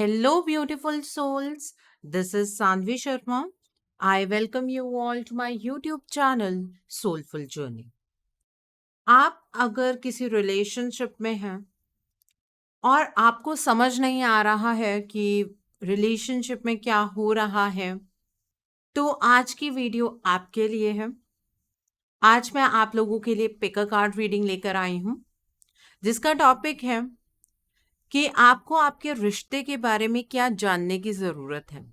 Hello, beautiful souls. This is Sanvi Sharma. I welcome you all to my YouTube channel, Soulful Journey. आप अगर किसी relationship में हैं और आपको समझ नहीं आ रहा है कि रिलेशनशिप में क्या हो रहा है, तो आज की वीडियो आपके लिए है। आज मैं आप लोगों के लिए पिक अ कार्ड रीडिंग लेकर आई हूं, जिसका टॉपिक है कि आपको आपके रिश्ते के बारे में क्या जानने की ज़रूरत है।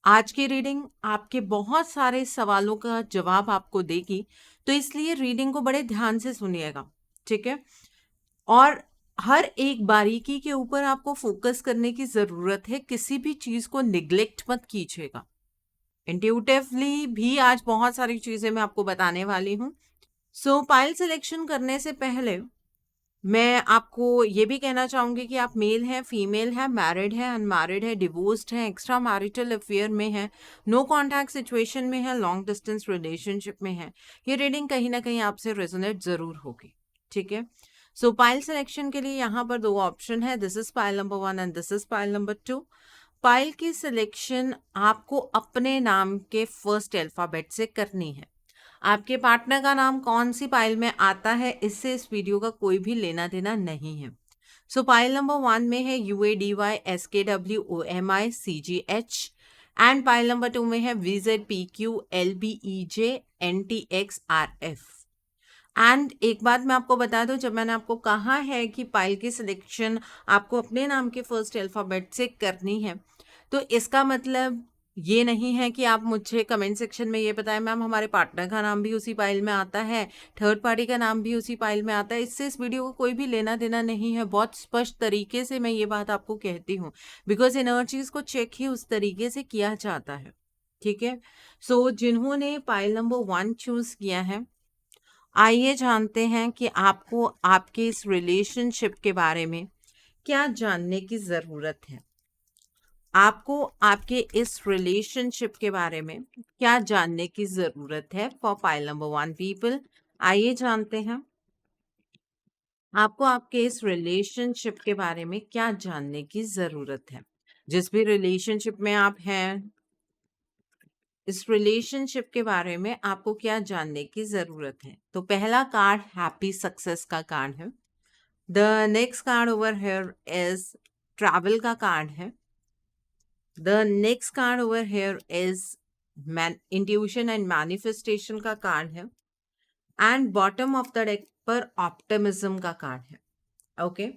आज की रीडिंग आपके बहुत सारे सवालों का जवाब आपको देगी, तो इसलिए रीडिंग को बड़े ध्यान से सुनिएगा, ठीक है। और हर एक बारीकी के ऊपर आपको फोकस करने की ज़रूरत है, किसी भी चीज़ को निग्लेक्ट मत कीजिएगा। इंट्यूटिवली भी आज बहुत सारी चीज़ें मैं आपको बताने वाली हूँ। सो पाइल सिलेक्शन करने से पहले मैं आपको ये भी कहना चाहूँगी कि आप मेल हैं, फीमेल हैं, मैरिड हैं, अनमैरिड है, डिवोर्स्ड हैं, एक्स्ट्रा मैरिटल अफेयर में हैं, नो कॉन्टैक्ट सिचुएशन में है, लॉन्ग डिस्टेंस रिलेशनशिप में है। ये रीडिंग कहीं ना कहीं आपसे रेजोनेट ज़रूर होगी, ठीक है। सो पाइल सिलेक्शन के लिए यहाँ पर दो ऑप्शन है, this is pile number 1 and this is pile number 2। Pile की सिलेक्शन आपको अपने नाम के फर्स्ट अल्फाबेट से करनी है। आपके पार्टनर का नाम कौन सी पाइल में आता है, इससे इस वीडियो का कोई भी लेना देना नहीं है। सो पाइल नंबर 1 में है UADYSKWOMICGH एंड पाइल नंबर 2 में है VZPQLBEJNTXRF। एंड एक बात मैं आपको बता दूं, जब मैंने आपको कहा है कि पाइल की सिलेक्शन आपको अपने नाम के फर्स्ट अल्फाबेट से करनी है, तो इसका मतलब ये नहीं है कि आप मुझे कमेंट सेक्शन में ये बताएं मैम हमारे पार्टनर का नाम भी उसी पाइल में आता है, थर्ड पार्टी का नाम भी उसी पाइल में आता है। इससे इस वीडियो को कोई भी लेना देना नहीं है। बहुत स्पष्ट तरीके से मैं ये बात आपको कहती हूँ, बिकॉज एनर्जीज को चेक ही उस तरीके से किया जाता है, ठीक है। सो जिन्होंने पाइल नंबर 1 चूज किया है, आइए जानते हैं कि आपको आपके इस रिलेशनशिप के बारे में क्या जानने की ज़रूरत है। आपको आपके इस रिलेशनशिप के बारे में क्या जानने की ज़रूरत है फॉर पाइल नंबर 1 पीपल। आइए जानते हैं आपको आपके इस रिलेशनशिप के बारे में क्या जानने की ज़रूरत है। जिस भी रिलेशनशिप में आप हैं, इस रिलेशनशिप के बारे में आपको क्या जानने की ज़रूरत है। तो पहला कार्ड हैप्पी सक्सेस का कार्ड है। The next card over here is travel का कार्ड है। The next card over here is intuition and manifestation का कार्ड है। And bottom of the deck पर ऑप्टिमिज्म का कार्ड है। ओके,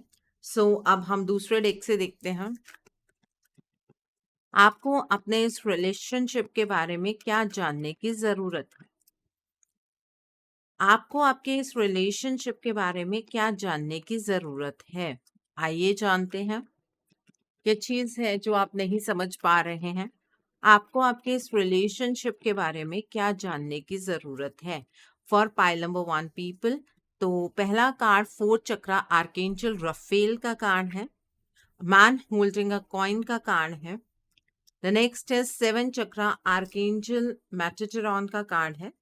सो अब हम दूसरे डेक से देखते हैं आपको अपने इस रिलेशनशिप के बारे में क्या जानने की जरूरत है। आपको आपके इस रिलेशनशिप के बारे में क्या जानने की जरूरत है। आइए जानते हैं क्या चीज है जो आप नहीं समझ पा रहे हैं। आपको आपके इस रिलेशनशिप के बारे में क्या जानने की जरूरत है फॉर पाइल नंबर 1 पीपल। तो पहला कार्ड 4 चक्रा आर्केंजल रफेल का कार्ड है। मैन होल्डिंग अ कॉइन का कार्ड है। The next is 7 chakra archangel Metatron का कार्ड है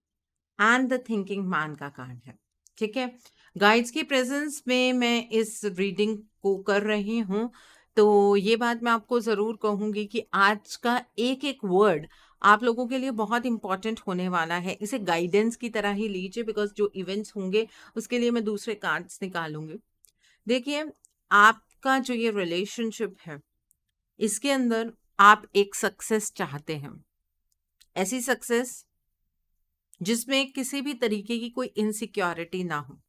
एंड द थिंकिंग मैन का कार्ड है, ठीक है। गाइड्स की प्रेजेंस में मैं इस रीडिंग को कर रही हूँ, तो ये बात मैं आपको ज़रूर कहूँगी कि आज का एक एक वर्ड आप लोगों के लिए बहुत इंपॉर्टेंट होने वाला है। इसे गाइडेंस की तरह ही लीजिए, बिकॉज जो इवेंट्स होंगे उसके लिए मैं दूसरे कार्ड्स निकालूंगी। देखिए, आपका जो ये रिलेशनशिप है, इसके अंदर आप एक सक्सेस चाहते हैं, ऐसी सक्सेस जिसमें किसी भी तरीके की कोई इनसिक्योरिटी ना हो।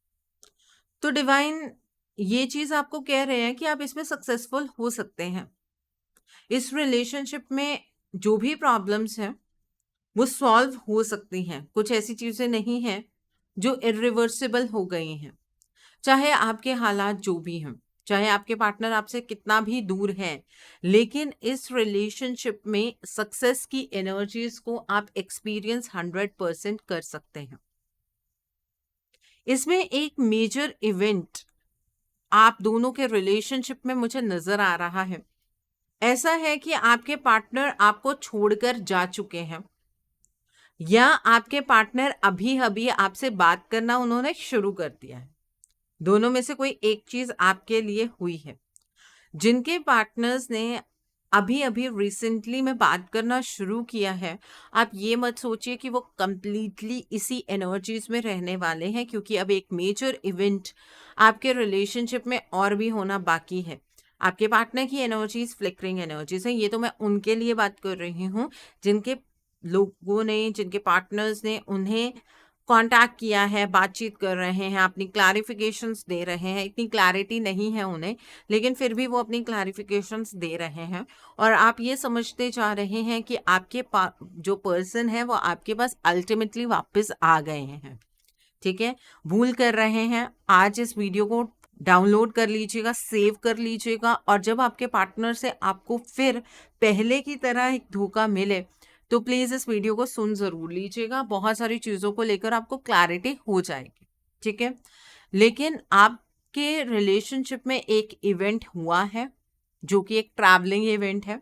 तो डिवाइन ये चीज आपको कह रहे हैं कि आप इसमें सक्सेसफुल हो सकते हैं। इस रिलेशनशिप में जो भी प्रॉब्लम्स हैं वो सॉल्व हो सकती हैं। कुछ ऐसी चीजें नहीं हैं जो इरिवर्सिबल हो गई हैं, चाहे आपके हालात जो भी हैं, चाहे आपके पार्टनर आपसे कितना भी दूर है, लेकिन इस रिलेशनशिप में सक्सेस की एनर्जीज को आप एक्सपीरियंस 100% कर सकते हैं। इसमें एक मेजर इवेंट आप दोनों के रिलेशनशिप में मुझे नजर आ रहा है। ऐसा है कि आपके पार्टनर आपको छोड़कर जा चुके हैं, या आपके पार्टनर अभी अभी आपसे बात करना उन्होंने शुरू कर दिया है। दोनों में से कोई एक चीज आपके लिए हुई है। जिनके पार्टनर्स ने अभी अभी रिसेंटली में बात करना शुरू किया है, आप ये मत सोचिए कि वो कंप्लीटली इसी एनर्जीज में रहने वाले हैं, क्योंकि अब एक मेजर इवेंट आपके रिलेशनशिप में और भी होना बाकी है। आपके पार्टनर की एनर्जीज फ्लिकरिंग एनर्जीज हैं। ये तो मैं उनके लिए बात कर रही हूँ जिनके लोगों ने, जिनके पार्टनर्स ने उन्हें कांटेक्ट किया है, बातचीत कर रहे हैं, अपनी क्लैरिफिकेशंस दे रहे हैं। इतनी क्लैरिटी नहीं है उन्हें, लेकिन फिर भी वो अपनी क्लैरिफिकेशंस दे रहे हैं। और आप ये समझते जा रहे हैं कि आपके जो पर्सन है वो आपके पास अल्टीमेटली वापस आ गए हैं। ठीक है, भूल कर रहे हैं। आज इस वीडियो को डाउनलोड कर लीजिएगा, सेव कर लीजिएगा, और जब आपके पार्टनर से आपको फिर पहले की तरह एक धोखा मिले तो प्लीज इस वीडियो को सुन जरूर लीजिएगा। बहुत सारी चीजों को लेकर आपको क्लैरिटी हो जाएगी। ठीक है, लेकिन आपके रिलेशनशिप में एक इवेंट हुआ है जो कि एक ट्रैवलिंग इवेंट है।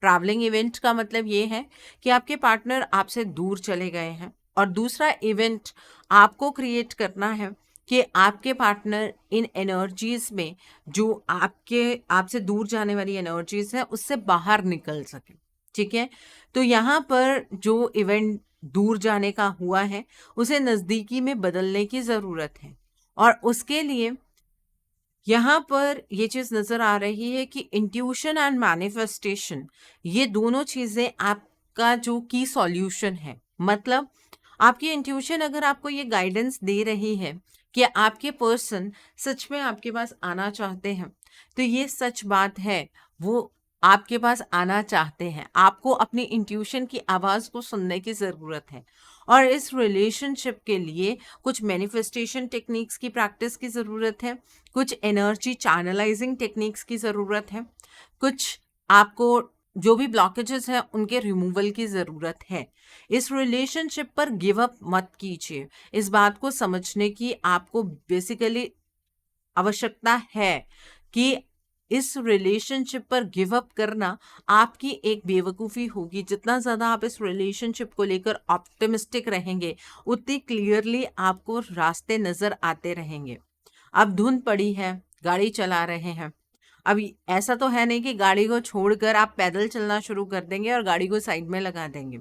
ट्रैवलिंग इवेंट का मतलब ये है कि आपके पार्टनर आपसे दूर चले गए हैं, और दूसरा इवेंट आपको क्रिएट करना है कि आपके पार्टनर इन एनर्जीज में, जो आपसे दूर जाने वाली एनर्जीज है, उससे बाहर निकल सके। ठीक है, तो यहाँ पर जो इवेंट दूर जाने का हुआ है उसे नजदीकी में बदलने की जरूरत है, और उसके लिए यहाँ पर ये चीज नजर आ रही है कि इंट्यूशन एंड मैनिफेस्टेशन, ये दोनों चीजें आपका जो की सॉल्यूशन है। मतलब आपकी इंट्यूशन अगर आपको ये गाइडेंस दे रही है कि आपके पर्सन सच में आपके पास आना चाहते हैं, तो ये सच बात है, वो आपके पास आना चाहते हैं। आपको अपनी इंट्यूशन की आवाज को सुनने की जरूरत है, और इस रिलेशनशिप के लिए कुछ मैनिफेस्टेशन टेक्निक्स की प्रैक्टिस की जरूरत है, कुछ एनर्जी चैनलाइजिंग टेक्निक्स की ज़रूरत है, कुछ आपको जो भी ब्लॉकेजेस हैं उनके रिमूवल की ज़रूरत है। इस रिलेशनशिप पर गिव अप मत कीजिए। इस बात को समझने की आपको बेसिकली आवश्यकता है कि इस रिलेशनशिप पर गिव अप करना आपकी एक बेवकूफ़ी होगी। जितना ज़्यादा आप इस रिलेशनशिप को लेकर ऑप्टिमिस्टिक रहेंगे, उतनी क्लियरली आपको रास्ते नज़र आते रहेंगे। अब धुंध पड़ी है, गाड़ी चला रहे हैं। अभी ऐसा तो है नहीं कि गाड़ी को छोड़कर आप पैदल चलना शुरू कर देंगे और गाड़ी को साइड में लगा देंगे।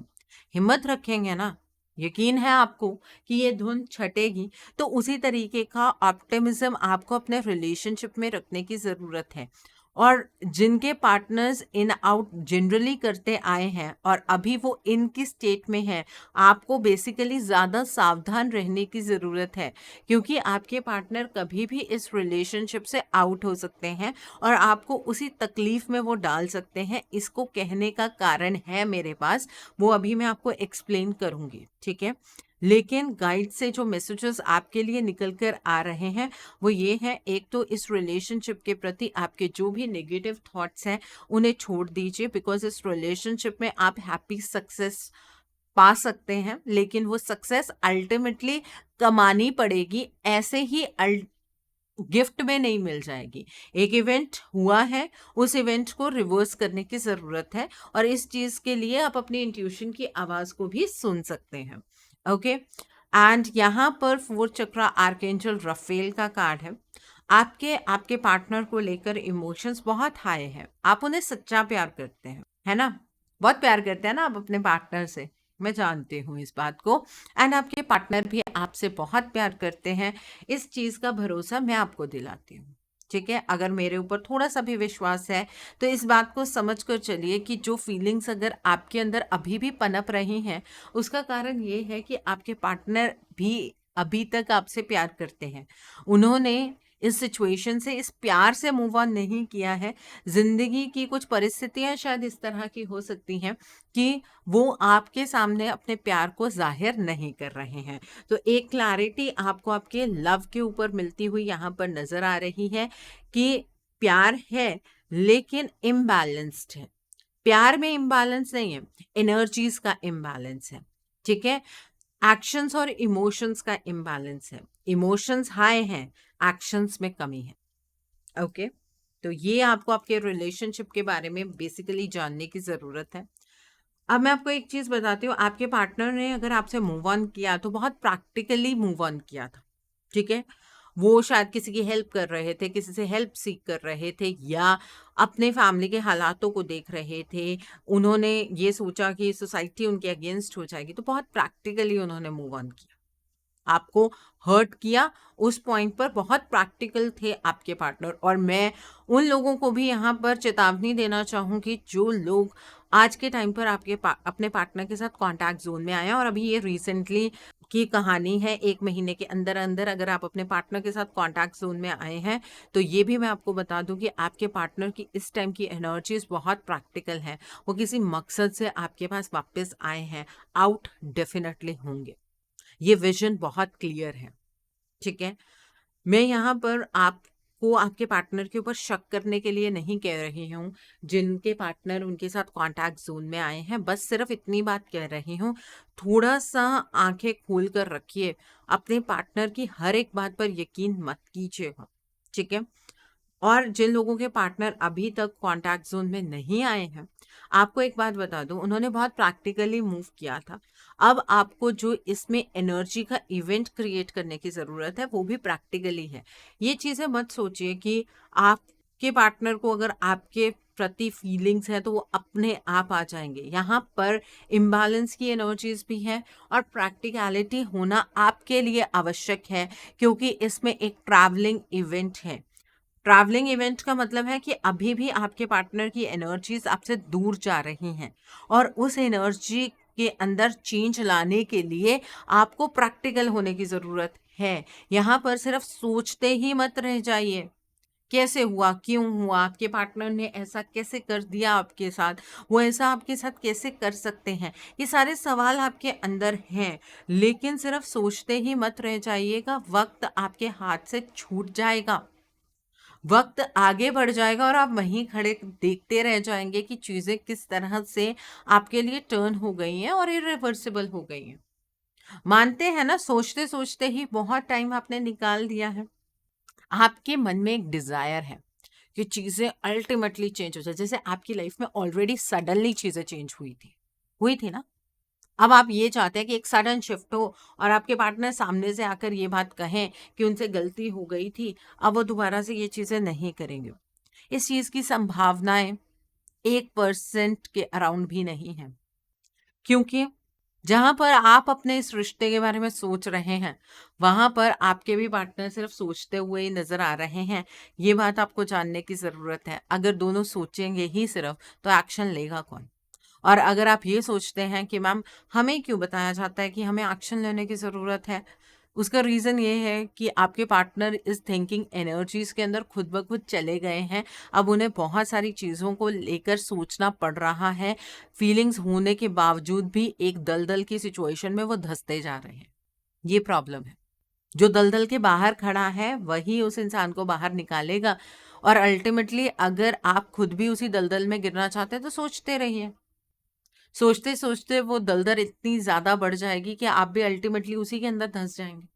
हिम्मत रखेंगे ना, यकीन है आपको कि ये धुन छटेगी। तो उसी तरीके का ऑप्टिमिज्म आपको अपने रिलेशनशिप में रखने की ज़रूरत है। और जिनके पार्टनर्स इन आउट जनरली करते आए हैं और अभी वो इन की स्टेट में है, आपको बेसिकली ज़्यादा सावधान रहने की ज़रूरत है, क्योंकि आपके पार्टनर कभी भी इस रिलेशनशिप से आउट हो सकते हैं और आपको उसी तकलीफ में वो डाल सकते हैं। इसको कहने का कारण है मेरे पास, वो अभी मैं आपको एक्सप्लेन करूंगी। ठीक है, लेकिन गाइड से जो मैसेजेस आपके लिए निकल कर आ रहे हैं वो ये है, एक तो इस रिलेशनशिप के प्रति आपके जो भी नेगेटिव थॉट्स हैं उन्हें छोड़ दीजिए, बिकॉज इस रिलेशनशिप में आप हैप्पी सक्सेस पा सकते हैं, लेकिन वो सक्सेस अल्टीमेटली कमानी पड़ेगी, ऐसे ही गिफ्ट में नहीं मिल जाएगी। एक इवेंट हुआ है, उस इवेंट को रिवर्स करने की ज़रूरत है, और इस चीज़ के लिए आप अपनी इंट्यूशन की आवाज़ को भी सुन सकते हैं। ओके, एंड यहाँ पर फोर्थ चक्रा आर्कएंजल रफेल का कार्ड है। आपके आपके पार्टनर को लेकर इमोशंस बहुत हाई है। आप उन्हें सच्चा प्यार करते हैं, है ना? बहुत प्यार करते हैं ना आप अपने पार्टनर से, मैं जानती हूँ इस बात को। एंड आपके पार्टनर भी आपसे बहुत प्यार करते हैं, इस चीज़ का भरोसा मैं आपको दिलाती हूँ। ठीक है, अगर मेरे ऊपर थोड़ा सा भी विश्वास है तो इस बात को समझ कर चलिए कि जो फीलिंग्स अगर आपके अंदर अभी भी पनप रही हैं, उसका कारण ये है कि आपके पार्टनर भी अभी तक आपसे प्यार करते हैं। उन्होंने इस सिचुएशन से, इस प्यार से मूव ऑन नहीं किया है। जिंदगी की कुछ परिस्थितियां शायद इस तरह की हो सकती हैं कि वो आपके सामने अपने प्यार को जाहिर नहीं कर रहे हैं। तो एक क्लैरिटी आपको आपके लव के ऊपर मिलती हुई यहाँ पर नजर आ रही है कि प्यार है लेकिन इम्बैलेंस्ड है। प्यार में इम्बैलेंस नहीं है, एनर्जीज का इम्बैलेंस है। ठीक है, एक्शंस और इमोशंस का इम्बैलेंस है। इमोशंस हाई हैं, एक्शंस में कमी है। ओके, तो ये आपको आपके रिलेशनशिप के बारे में बेसिकली जानने की ज़रूरत है। अब मैं आपको एक चीज़ बताती हूँ, आपके पार्टनर ने अगर आपसे मूव ऑन किया तो बहुत प्रैक्टिकली मूव ऑन किया था। ठीक है, वो शायद किसी की हेल्प कर रहे थे, किसी से हेल्प सीख कर रहे थे, या अपने फैमिली के हालातों को देख रहे थे। उन्होंने ये सोचा कि सोसाइटी उनके अगेंस्ट हो जाएगी, तो बहुत प्रैक्टिकली उन्होंने मूव ऑन किया। आपको हर्ट किया, उस पॉइंट पर बहुत प्रैक्टिकल थे आपके पार्टनर। और मैं उन लोगों को भी यहाँ पर चेतावनी देना चाहूँगी, जो लोग आज के टाइम पर अपने पार्टनर के साथ कॉन्टैक्ट जोन में आए हैं, और अभी ये रिसेंटली की कहानी है, 1 महीने के अंदर अंदर अगर आप अपने पार्टनर के साथ कॉन्टैक्ट जोन में आए हैं, तो ये भी मैं आपको बता दूं कि आपके पार्टनर की इस टाइम की एनर्जीज बहुत प्रैक्टिकल है। वो किसी मकसद से आपके पास वापस आए हैं, आउट डेफिनेटली होंगे। ये विजन बहुत क्लियर है, ठीक है। मैं यहाँ पर आपको आपके पार्टनर के ऊपर शक करने के लिए नहीं कह रही हूँ। जिनके पार्टनर उनके साथ कॉन्टैक्ट जोन में आए हैं, बस सिर्फ इतनी बात कह रही हूँ, थोड़ा सा आंखें खोल कर रखिए। अपने पार्टनर की हर एक बात पर यकीन मत कीजिएगा, ठीक है। और जिन लोगों के पार्टनर अभी तक कॉन्टैक्ट जोन में नहीं आए हैं, आपको एक बात बता दूं, उन्होंने बहुत प्रैक्टिकली मूव किया था। अब आपको जो इसमें एनर्जी का इवेंट क्रिएट करने की ज़रूरत है, वो भी प्रैक्टिकली है। ये चीज़ें मत सोचिए कि आपके पार्टनर को अगर आपके प्रति फीलिंग्स है तो वो अपने आप आ जाएंगे। यहाँ पर इम्बैलेंस की एनर्जीज भी है, और प्रैक्टिकलिटी होना आपके लिए आवश्यक है, क्योंकि इसमें एक ट्रैवलिंग इवेंट है। ट्रैवलिंग इवेंट का मतलब है कि अभी भी आपके पार्टनर की एनर्जीज आपसे दूर जा रही हैं, और उस एनर्जी के अंदर चेंज लाने के लिए आपको प्रैक्टिकल होने की ज़रूरत है। यहाँ पर सिर्फ सोचते ही मत रह जाइए, कैसे हुआ, क्यों हुआ, आपके पार्टनर ने ऐसा कैसे कर दिया आपके साथ, वो ऐसा आपके साथ कैसे कर सकते हैं, ये सारे सवाल आपके अंदर हैं। लेकिन सिर्फ सोचते ही मत रह जाइएगा, वक्त आपके हाथ से छूट जाएगा, वक्त आगे बढ़ जाएगा, और आप वहीं खड़े देखते रह जाएंगे कि चीज़ें किस तरह से आपके लिए टर्न हो गई हैं और इरिवर्सिबल हो गई हैं। मानते हैं ना, सोचते सोचते ही बहुत टाइम आपने निकाल दिया है। आपके मन में एक डिजायर है कि चीज़ें अल्टीमेटली चेंज हो जाए, जैसे आपकी लाइफ में ऑलरेडी सडनली चीज़ें चेंज हुई थी ना। अब आप ये चाहते हैं कि एक सडन शिफ्ट हो, और आपके पार्टनर सामने से आकर ये बात कहें कि उनसे गलती हो गई थी, अब वो दोबारा से ये चीज़ें नहीं करेंगे। इस चीज़ की संभावनाएं 1% के अराउंड भी नहीं है, क्योंकि जहां पर आप अपने इस रिश्ते के बारे में सोच रहे हैं, वहां पर आपके भी पार्टनर सिर्फ सोचते हुए ही नजर आ रहे हैं। ये बात आपको जानने की ज़रूरत है। अगर दोनों सोचेंगे ही सिर्फ, तो एक्शन लेगा कौन? और अगर आप ये सोचते हैं कि मैम, हमें क्यों बताया जाता है कि हमें एक्शन लेने की ज़रूरत है, उसका रीज़न ये है कि आपके पार्टनर इस थिंकिंग एनर्जीज के अंदर खुद ब खुद चले गए हैं। अब उन्हें बहुत सारी चीज़ों को लेकर सोचना पड़ रहा है। फीलिंग्स होने के बावजूद भी एक दलदल की सिचुएशन में वो धंसते जा रहे हैं। ये प्रॉब्लम है। जो दलदल के बाहर खड़ा है वही उस इंसान को बाहर निकालेगा। और अल्टीमेटली अगर आप खुद भी उसी दलदल में गिरना चाहते हैं, तो सोचते रहिए। सोचते सोचते वो दलदल इतनी ज्यादा बढ़ जाएगी कि आप भी अल्टीमेटली उसी के अंदर धंस जाएंगे।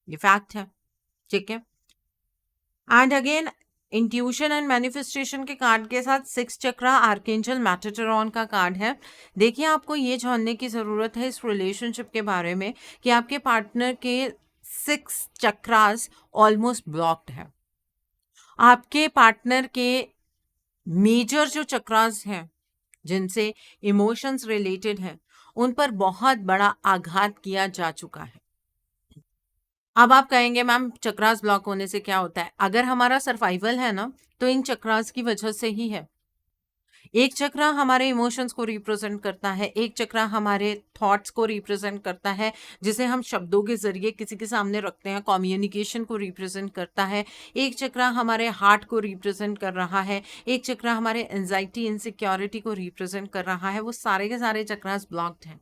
ये फैक्ट है, ठीक है। And again, intuition and manifestation के कार्ड के साथ 6 चक्रा आर्केंजल मेटाट्रॉन का कार्ड है। देखिए, आपको ये जानने की जरूरत है इस रिलेशनशिप के बारे में कि आपके पार्टनर के 6 चक्रास ऑलमोस्ट ब्लॉक्ड है। आपके पार्टनर के मेजर जो चक्रास हैं, जिनसे इमोशंस रिलेटेड हैं, उन पर बहुत बड़ा आघात किया जा चुका है। अब आप कहेंगे मैम, चक्रास ब्लॉक होने से क्या होता है? अगर हमारा सर्वाइवल है ना, तो इन चक्रास की वजह से ही है। एक चक्रा हमारे इमोशंस को रिप्रेजेंट करता है, एक चक्रा हमारे थॉट्स को रिप्रेजेंट करता है, जिसे हम शब्दों के जरिए किसी के सामने रखते हैं, कम्युनिकेशन को रिप्रेजेंट करता है। एक चक्रा हमारे हार्ट को रिप्रेजेंट कर रहा है, एक चक्रा हमारे एंजाइटी इनसिक्योरिटी को रिप्रेजेंट कर रहा है। वो सारे के सारे चक्रास ब्लॉक्ड हैं।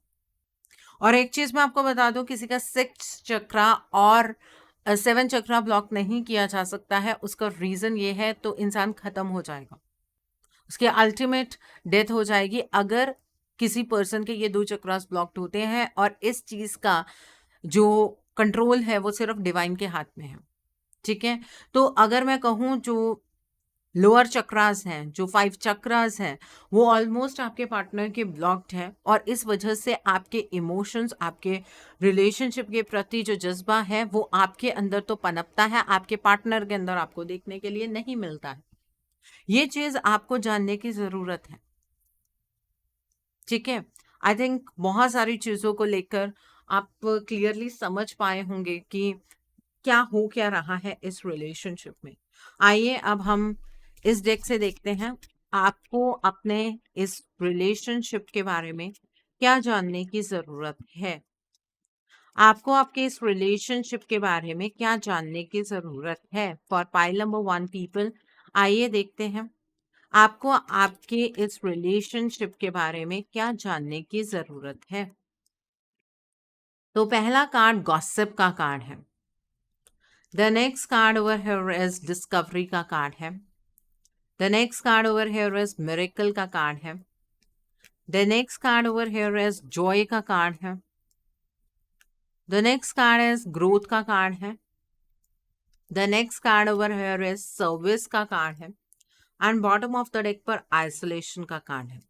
और एक चीज मैं आपको बता दूं, किसी का 6 चक्रा और 7 चक्रा ब्लॉक नहीं किया जा सकता है। उसका रीजन ये है, तो इंसान खत्म हो जाएगा, उसके अल्टीमेट डेथ हो जाएगी अगर किसी पर्सन के ये 2 चक्रास ब्लॉक्ड होते हैं। और इस चीज का जो कंट्रोल है वो सिर्फ डिवाइन के हाथ में है, ठीक है। तो अगर मैं कहूँ, जो लोअर चक्रास हैं, जो 5 चक्रास हैं, वो ऑलमोस्ट आपके पार्टनर के ब्लॉक्ड हैं और इस वजह से आपके इमोशंस, आपके रिलेशनशिप के प्रति जो जज्बा है वो आपके अंदर तो पनपता है, आपके पार्टनर के अंदर आपको देखने के लिए नहीं मिलता है। ये चीज आपको जानने की जरूरत है। ठीक है, आई थिंक बहुत सारी चीजों को लेकर आप क्लियरली समझ पाए होंगे कि क्या हो क्या रहा है इस रिलेशनशिप में। आइए अब हम इस डेक से देखते हैं आपको अपने इस रिलेशनशिप के बारे में क्या जानने की जरूरत है। आपको आपके इस रिलेशनशिप के बारे में क्या जानने की जरूरत है फॉर पाइल नंबर 1 पीपल। आइए देखते हैं आपको आपके इस रिलेशनशिप के बारे में क्या जानने की जरूरत है। तो पहला कार्ड गॉसिप का कार्ड है। The next card over here is discovery का कार्ड है। The next card over here is miracle का कार्ड है। The next card over here is Joy का कार्ड है। The next card is growth का card है। The next card over here is service का card है and bottom of the deck पर isolation का कार्ड है।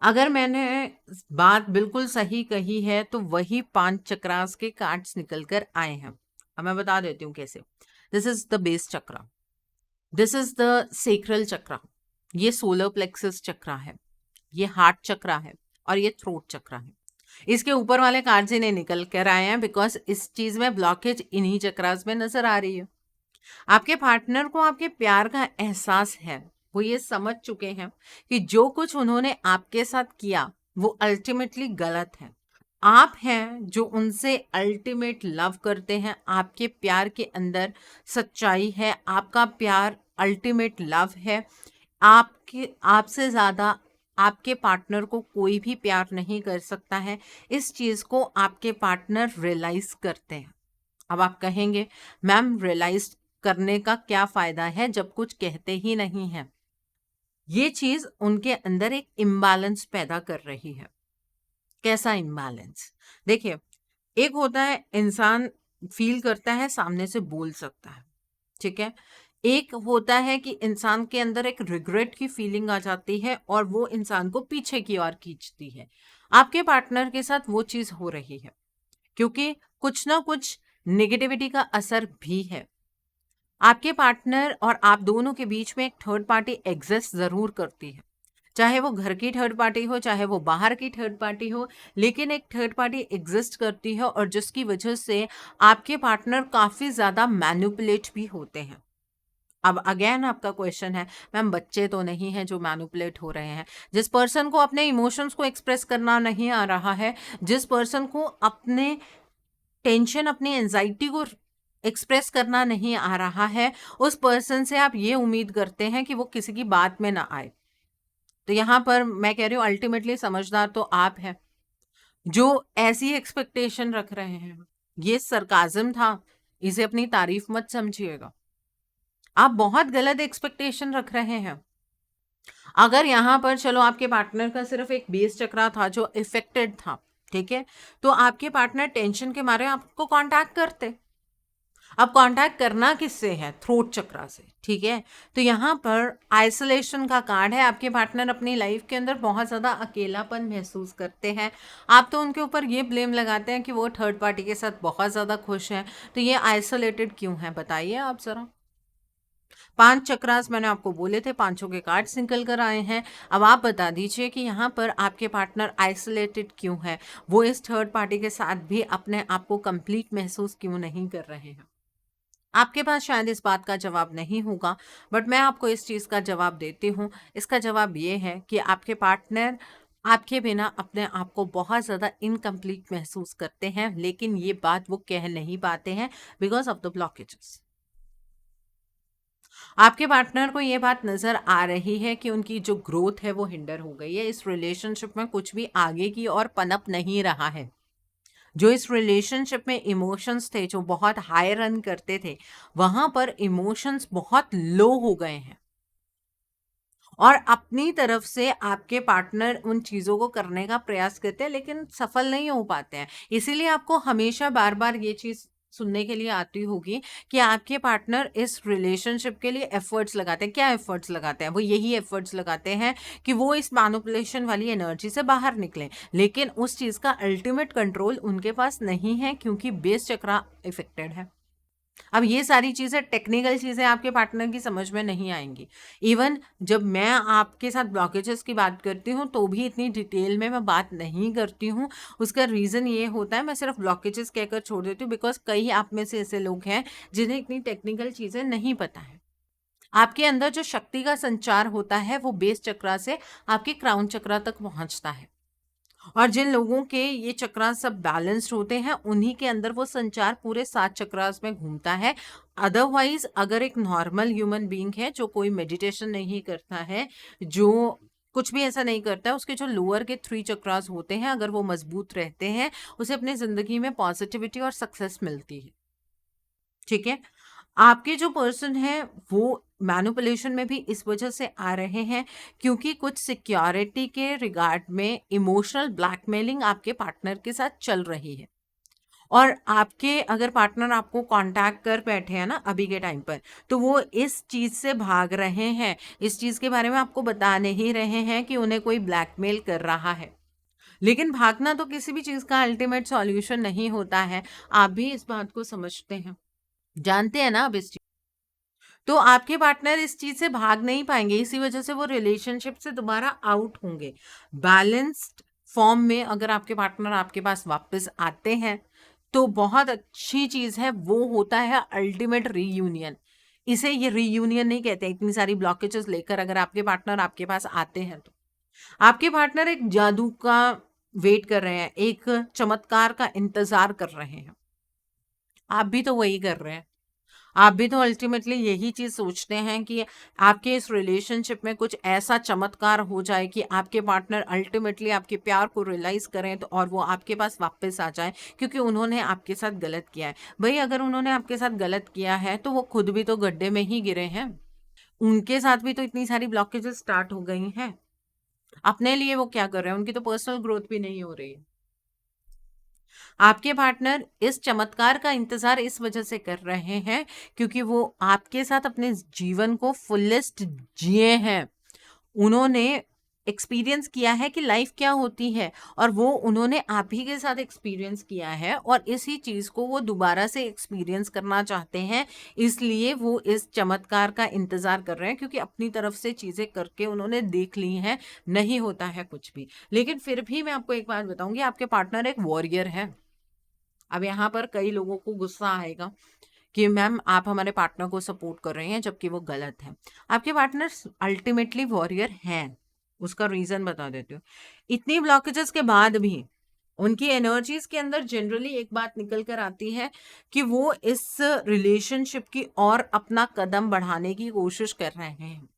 अगर मैंने बात बिल्कुल सही कही है तो वही 5 चक्रास के कार्ड्स निकल कर आए हैं। अब मैं बता देती हूँ कैसे। This is the base chakra, this is the sacral chakra, ये सोलर प्लेक्सस चक्रा है, ये हार्ट चक्रा है और ये थ्रोट चक्रा है। इसके ऊपर वाले कार्ड से नहीं निकल कर आए हैं बिकॉज इस चीज में ब्लॉकेज इन्हीं चक्रास में नजर आ रही है। आपके पार्टनर को आपके प्यार का एहसास है, वो ये समझ चुके हैं कि जो कुछ उन्होंने आपके साथ किया वो अल्टीमेटली गलत है। आप हैं जो उनसे अल्टीमेट लव करते हैं, आपके प्यार के अंदर सच्चाई है, आपका प्यार अल्टीमेट लव है। आपके आपसे ज़्यादा आपके पार्टनर को कोई भी प्यार नहीं कर सकता है। इस चीज़ को आपके पार्टनर रियलाइज करते हैं। अब आप कहेंगे मैम रियलाइज करने का क्या फायदा है जब कुछ कहते ही नहीं है। ये चीज उनके अंदर एक इम्बैलेंस पैदा कर रही है। कैसा इम्बैलेंस? देखिए, एक होता है इंसान फील करता है सामने से बोल सकता है, ठीक है। एक होता है कि इंसान के अंदर एक रिग्रेट की फीलिंग आ जाती है और वो इंसान को पीछे की ओर खींचती है। आपके पार्टनर के साथ वो चीज हो रही है क्योंकि कुछ ना कुछ नेगेटिविटी का असर भी है। आपके पार्टनर और आप दोनों के बीच में एक थर्ड पार्टी एग्जिस्ट जरूर करती है, चाहे वो घर की थर्ड पार्टी हो चाहे वो बाहर की थर्ड पार्टी हो, लेकिन एक थर्ड पार्टी एग्जिस्ट करती है और जिसकी वजह से आपके पार्टनर काफी ज्यादा मैनिपुलेट भी होते हैं। अब अगेन आपका क्वेश्चन है मैम बच्चे तो नहीं है जो मैनिपुलेट हो रहे हैं। जिस पर्सन को अपने इमोशंस को एक्सप्रेस करना नहीं आ रहा है, जिस पर्सन को अपने टेंशन अपनी एंजाइटी को एक्सप्रेस करना नहीं आ रहा है, उस पर्सन से आप ये उम्मीद करते हैं कि वो किसी की बात में ना आए। तो यहां पर मैं कह रही हूं अल्टीमेटली समझदार तो आप हैं जो ऐसी एक्सपेक्टेशन रख रहे हैं। ये सरकाजम था, इसे अपनी तारीफ मत समझिएगा। आप बहुत गलत एक्सपेक्टेशन रख रहे हैं। अगर यहाँ पर चलो आपके पार्टनर का सिर्फ एक बेस चक्रा था जो इफेक्टेड था, ठीक है, तो आपके पार्टनर टेंशन के मारे आपको कांटेक्ट करते। अब कांटेक्ट करना किससे है? थ्रोट चक्रा से, ठीक है। तो यहाँ पर आइसोलेशन का कार्ड है। आपके पार्टनर अपनी लाइफ के अंदर बहुत ज़्यादा अकेलापन महसूस करते हैं। आप तो उनके ऊपर ये ब्लेम लगाते हैं कि वो थर्ड पार्टी के साथ बहुत ज़्यादा खुश हैं। तो ये आइसोलेटेड क्यों है बताइए आप ज़रा। 5 चक्रास मैंने आपको बोले थे, पांचों के कार्ड्स निकल कर आए हैं। अब आप बता दीजिए कि यहाँ पर आपके पार्टनर आइसोलेटेड क्यों है, वो इस थर्ड पार्टी के साथ भी अपने आप को कंप्लीट महसूस क्यों नहीं कर रहे हैं। आपके पास शायद इस बात का जवाब नहीं होगा, बट मैं आपको इस चीज़ का जवाब देती हूँ। इसका जवाब ये है कि आपके पार्टनर आपके बिना अपने आप को बहुत ज़्यादा इनकम्प्लीट महसूस करते हैं, लेकिन ये बात वो कह नहीं पाते हैं बिकॉज ऑफ द ब्लॉकेजेस। आपके पार्टनर को ये बात नज़र आ रही है कि उनकी जो ग्रोथ है वो हिंडर हो गई है। इस रिलेशनशिप में कुछ भी आगे की ओर पनप नहीं रहा है। जो इस रिलेशनशिप में इमोशंस थे जो बहुत हाई रन करते थे, वहां पर इमोशंस बहुत लो हो गए हैं और अपनी तरफ से आपके पार्टनर उन चीज़ों को करने का प्रयास करते हैं लेकिन सफल नहीं हो पाते हैं। इसीलिए आपको हमेशा बार बार ये चीज़ सुनने के लिए आती होगी कि आपके पार्टनर इस रिलेशनशिप के लिए एफर्ट्स लगाते हैं। क्या एफर्ट्स लगाते हैं? वो यही एफर्ट्स लगाते हैं कि वो इस मैनिपुलेशन वाली एनर्जी से बाहर निकलें, लेकिन उस चीज़ का अल्टीमेट कंट्रोल उनके पास नहीं है, क्योंकि बेस चक्रा इफेक्टेड है। अब ये सारी चीज़ें, टेक्निकल चीज़ें आपके पार्टनर की समझ में नहीं आएंगी। इवन जब मैं आपके साथ ब्लॉकेजेस की बात करती हूँ तो भी इतनी डिटेल में मैं बात नहीं करती हूँ। उसका रीज़न ये होता है, मैं सिर्फ ब्लॉकेजेस कहकर छोड़ देती हूँ, बिकॉज कई आप में से ऐसे लोग हैं जिन्हें इतनी टेक्निकल चीज़ें नहीं पता है। आपके अंदर जो शक्ति का संचार होता है वो बेस चक्रा से आपके क्राउन चक्रा तक पहुंचता है, और जिन लोगों के ये चक्रास सब बैलेंस्ड होते हैं उन्हीं के अंदर वो संचार पूरे 7 चक्रास में घूमता है। अदरवाइज अगर एक नॉर्मल ह्यूमन बीइंग है जो कोई मेडिटेशन नहीं करता है, जो कुछ भी ऐसा नहीं करता है, उसके जो लोअर के 3 चक्रास होते हैं अगर वो मजबूत रहते हैं, उसे अपनी जिंदगी में पॉजिटिविटी और सक्सेस मिलती है। ठीक है, आपके जो पर्सन है वो मैनिपुलेशन में भी इस वजह से आ रहे हैं क्योंकि कुछ सिक्योरिटी के रिगार्ड में इमोशनल ब्लैकमेलिंग आपके पार्टनर के साथ चल रही है। और आपके अगर पार्टनर आपको कांटेक्ट कर बैठे हैं ना अभी के टाइम पर, तो वो इस चीज से भाग रहे हैं, इस चीज के बारे में आपको बता नहीं रहे हैं कि उन्हें कोई ब्लैकमेल कर रहा है। लेकिन भागना तो किसी भी चीज का अल्टीमेट सॉल्यूशन नहीं होता है। आप भी इस बात को समझते हैं, जानते हैं ना अब इस चीज। तो आपके पार्टनर इस चीज से भाग नहीं पाएंगे, इसी वजह से वो रिलेशनशिप से दोबारा आउट होंगे। बैलेंस्ड फॉर्म में अगर आपके पार्टनर आपके पास वापस आते हैं तो बहुत अच्छी चीज है, वो होता है अल्टीमेट रीयूनियन। इसे ये रीयूनियन नहीं कहते। इतनी सारी ब्लॉकेजेस लेकर अगर आपके पार्टनर आपके पास आते हैं तो आपके पार्टनर एक जादू का वेट कर रहे हैं, एक चमत्कार का इंतजार कर रहे हैं। आप भी तो वही कर रहे हैं। आप भी तो अल्टीमेटली यही चीज सोचते हैं कि आपके इस रिलेशनशिप में कुछ ऐसा चमत्कार हो जाए कि आपके पार्टनर अल्टीमेटली आपके प्यार को रियलाइज करें तो, और वो आपके पास वापस आ जाए, क्योंकि उन्होंने आपके साथ गलत किया है। भाई अगर उन्होंने आपके साथ गलत किया है तो वो खुद भी तो गड्ढे में ही गिरे हैं, उनके साथ भी तो इतनी सारी ब्लॉकेजेस स्टार्ट हो गई हैं। अपने लिए वो क्या कर रहे हैं? उनकी तो पर्सनल ग्रोथ भी नहीं हो रही है। आपके पार्टनर इस चमत्कार का इंतजार इस वजह से कर रहे हैं क्योंकि वो आपके साथ अपने जीवन को फुलेस्ट जिए हैं। उन्होंने एक्सपीरियंस किया है कि लाइफ क्या होती है, और वो उन्होंने आप ही के साथ एक्सपीरियंस किया है, और इसी चीज को वो दोबारा से एक्सपीरियंस करना चाहते हैं। इसलिए वो इस चमत्कार का इंतजार कर रहे हैं, क्योंकि अपनी तरफ से चीजें करके उन्होंने देख ली हैं, नहीं होता है कुछ भी। लेकिन फिर भी मैं आपको एक बात बताऊंगी, आपके पार्टनर एक वॉरियर है। अब यहाँ पर कई लोगों को गुस्सा आएगा कि मैम आप हमारे पार्टनर को सपोर्ट कर रहे हैं जबकि वो गलत है। आपके पार्टनर अल्टीमेटली वॉरियर हैं, उसका रीजन बता देती हूँ। इतनी ब्लॉकेजेस के बाद भी उनकी एनर्जीज के अंदर जनरली एक बात निकल कर आती है कि वो इस रिलेशनशिप की और अपना कदम बढ़ाने की कोशिश कर रहे हैं।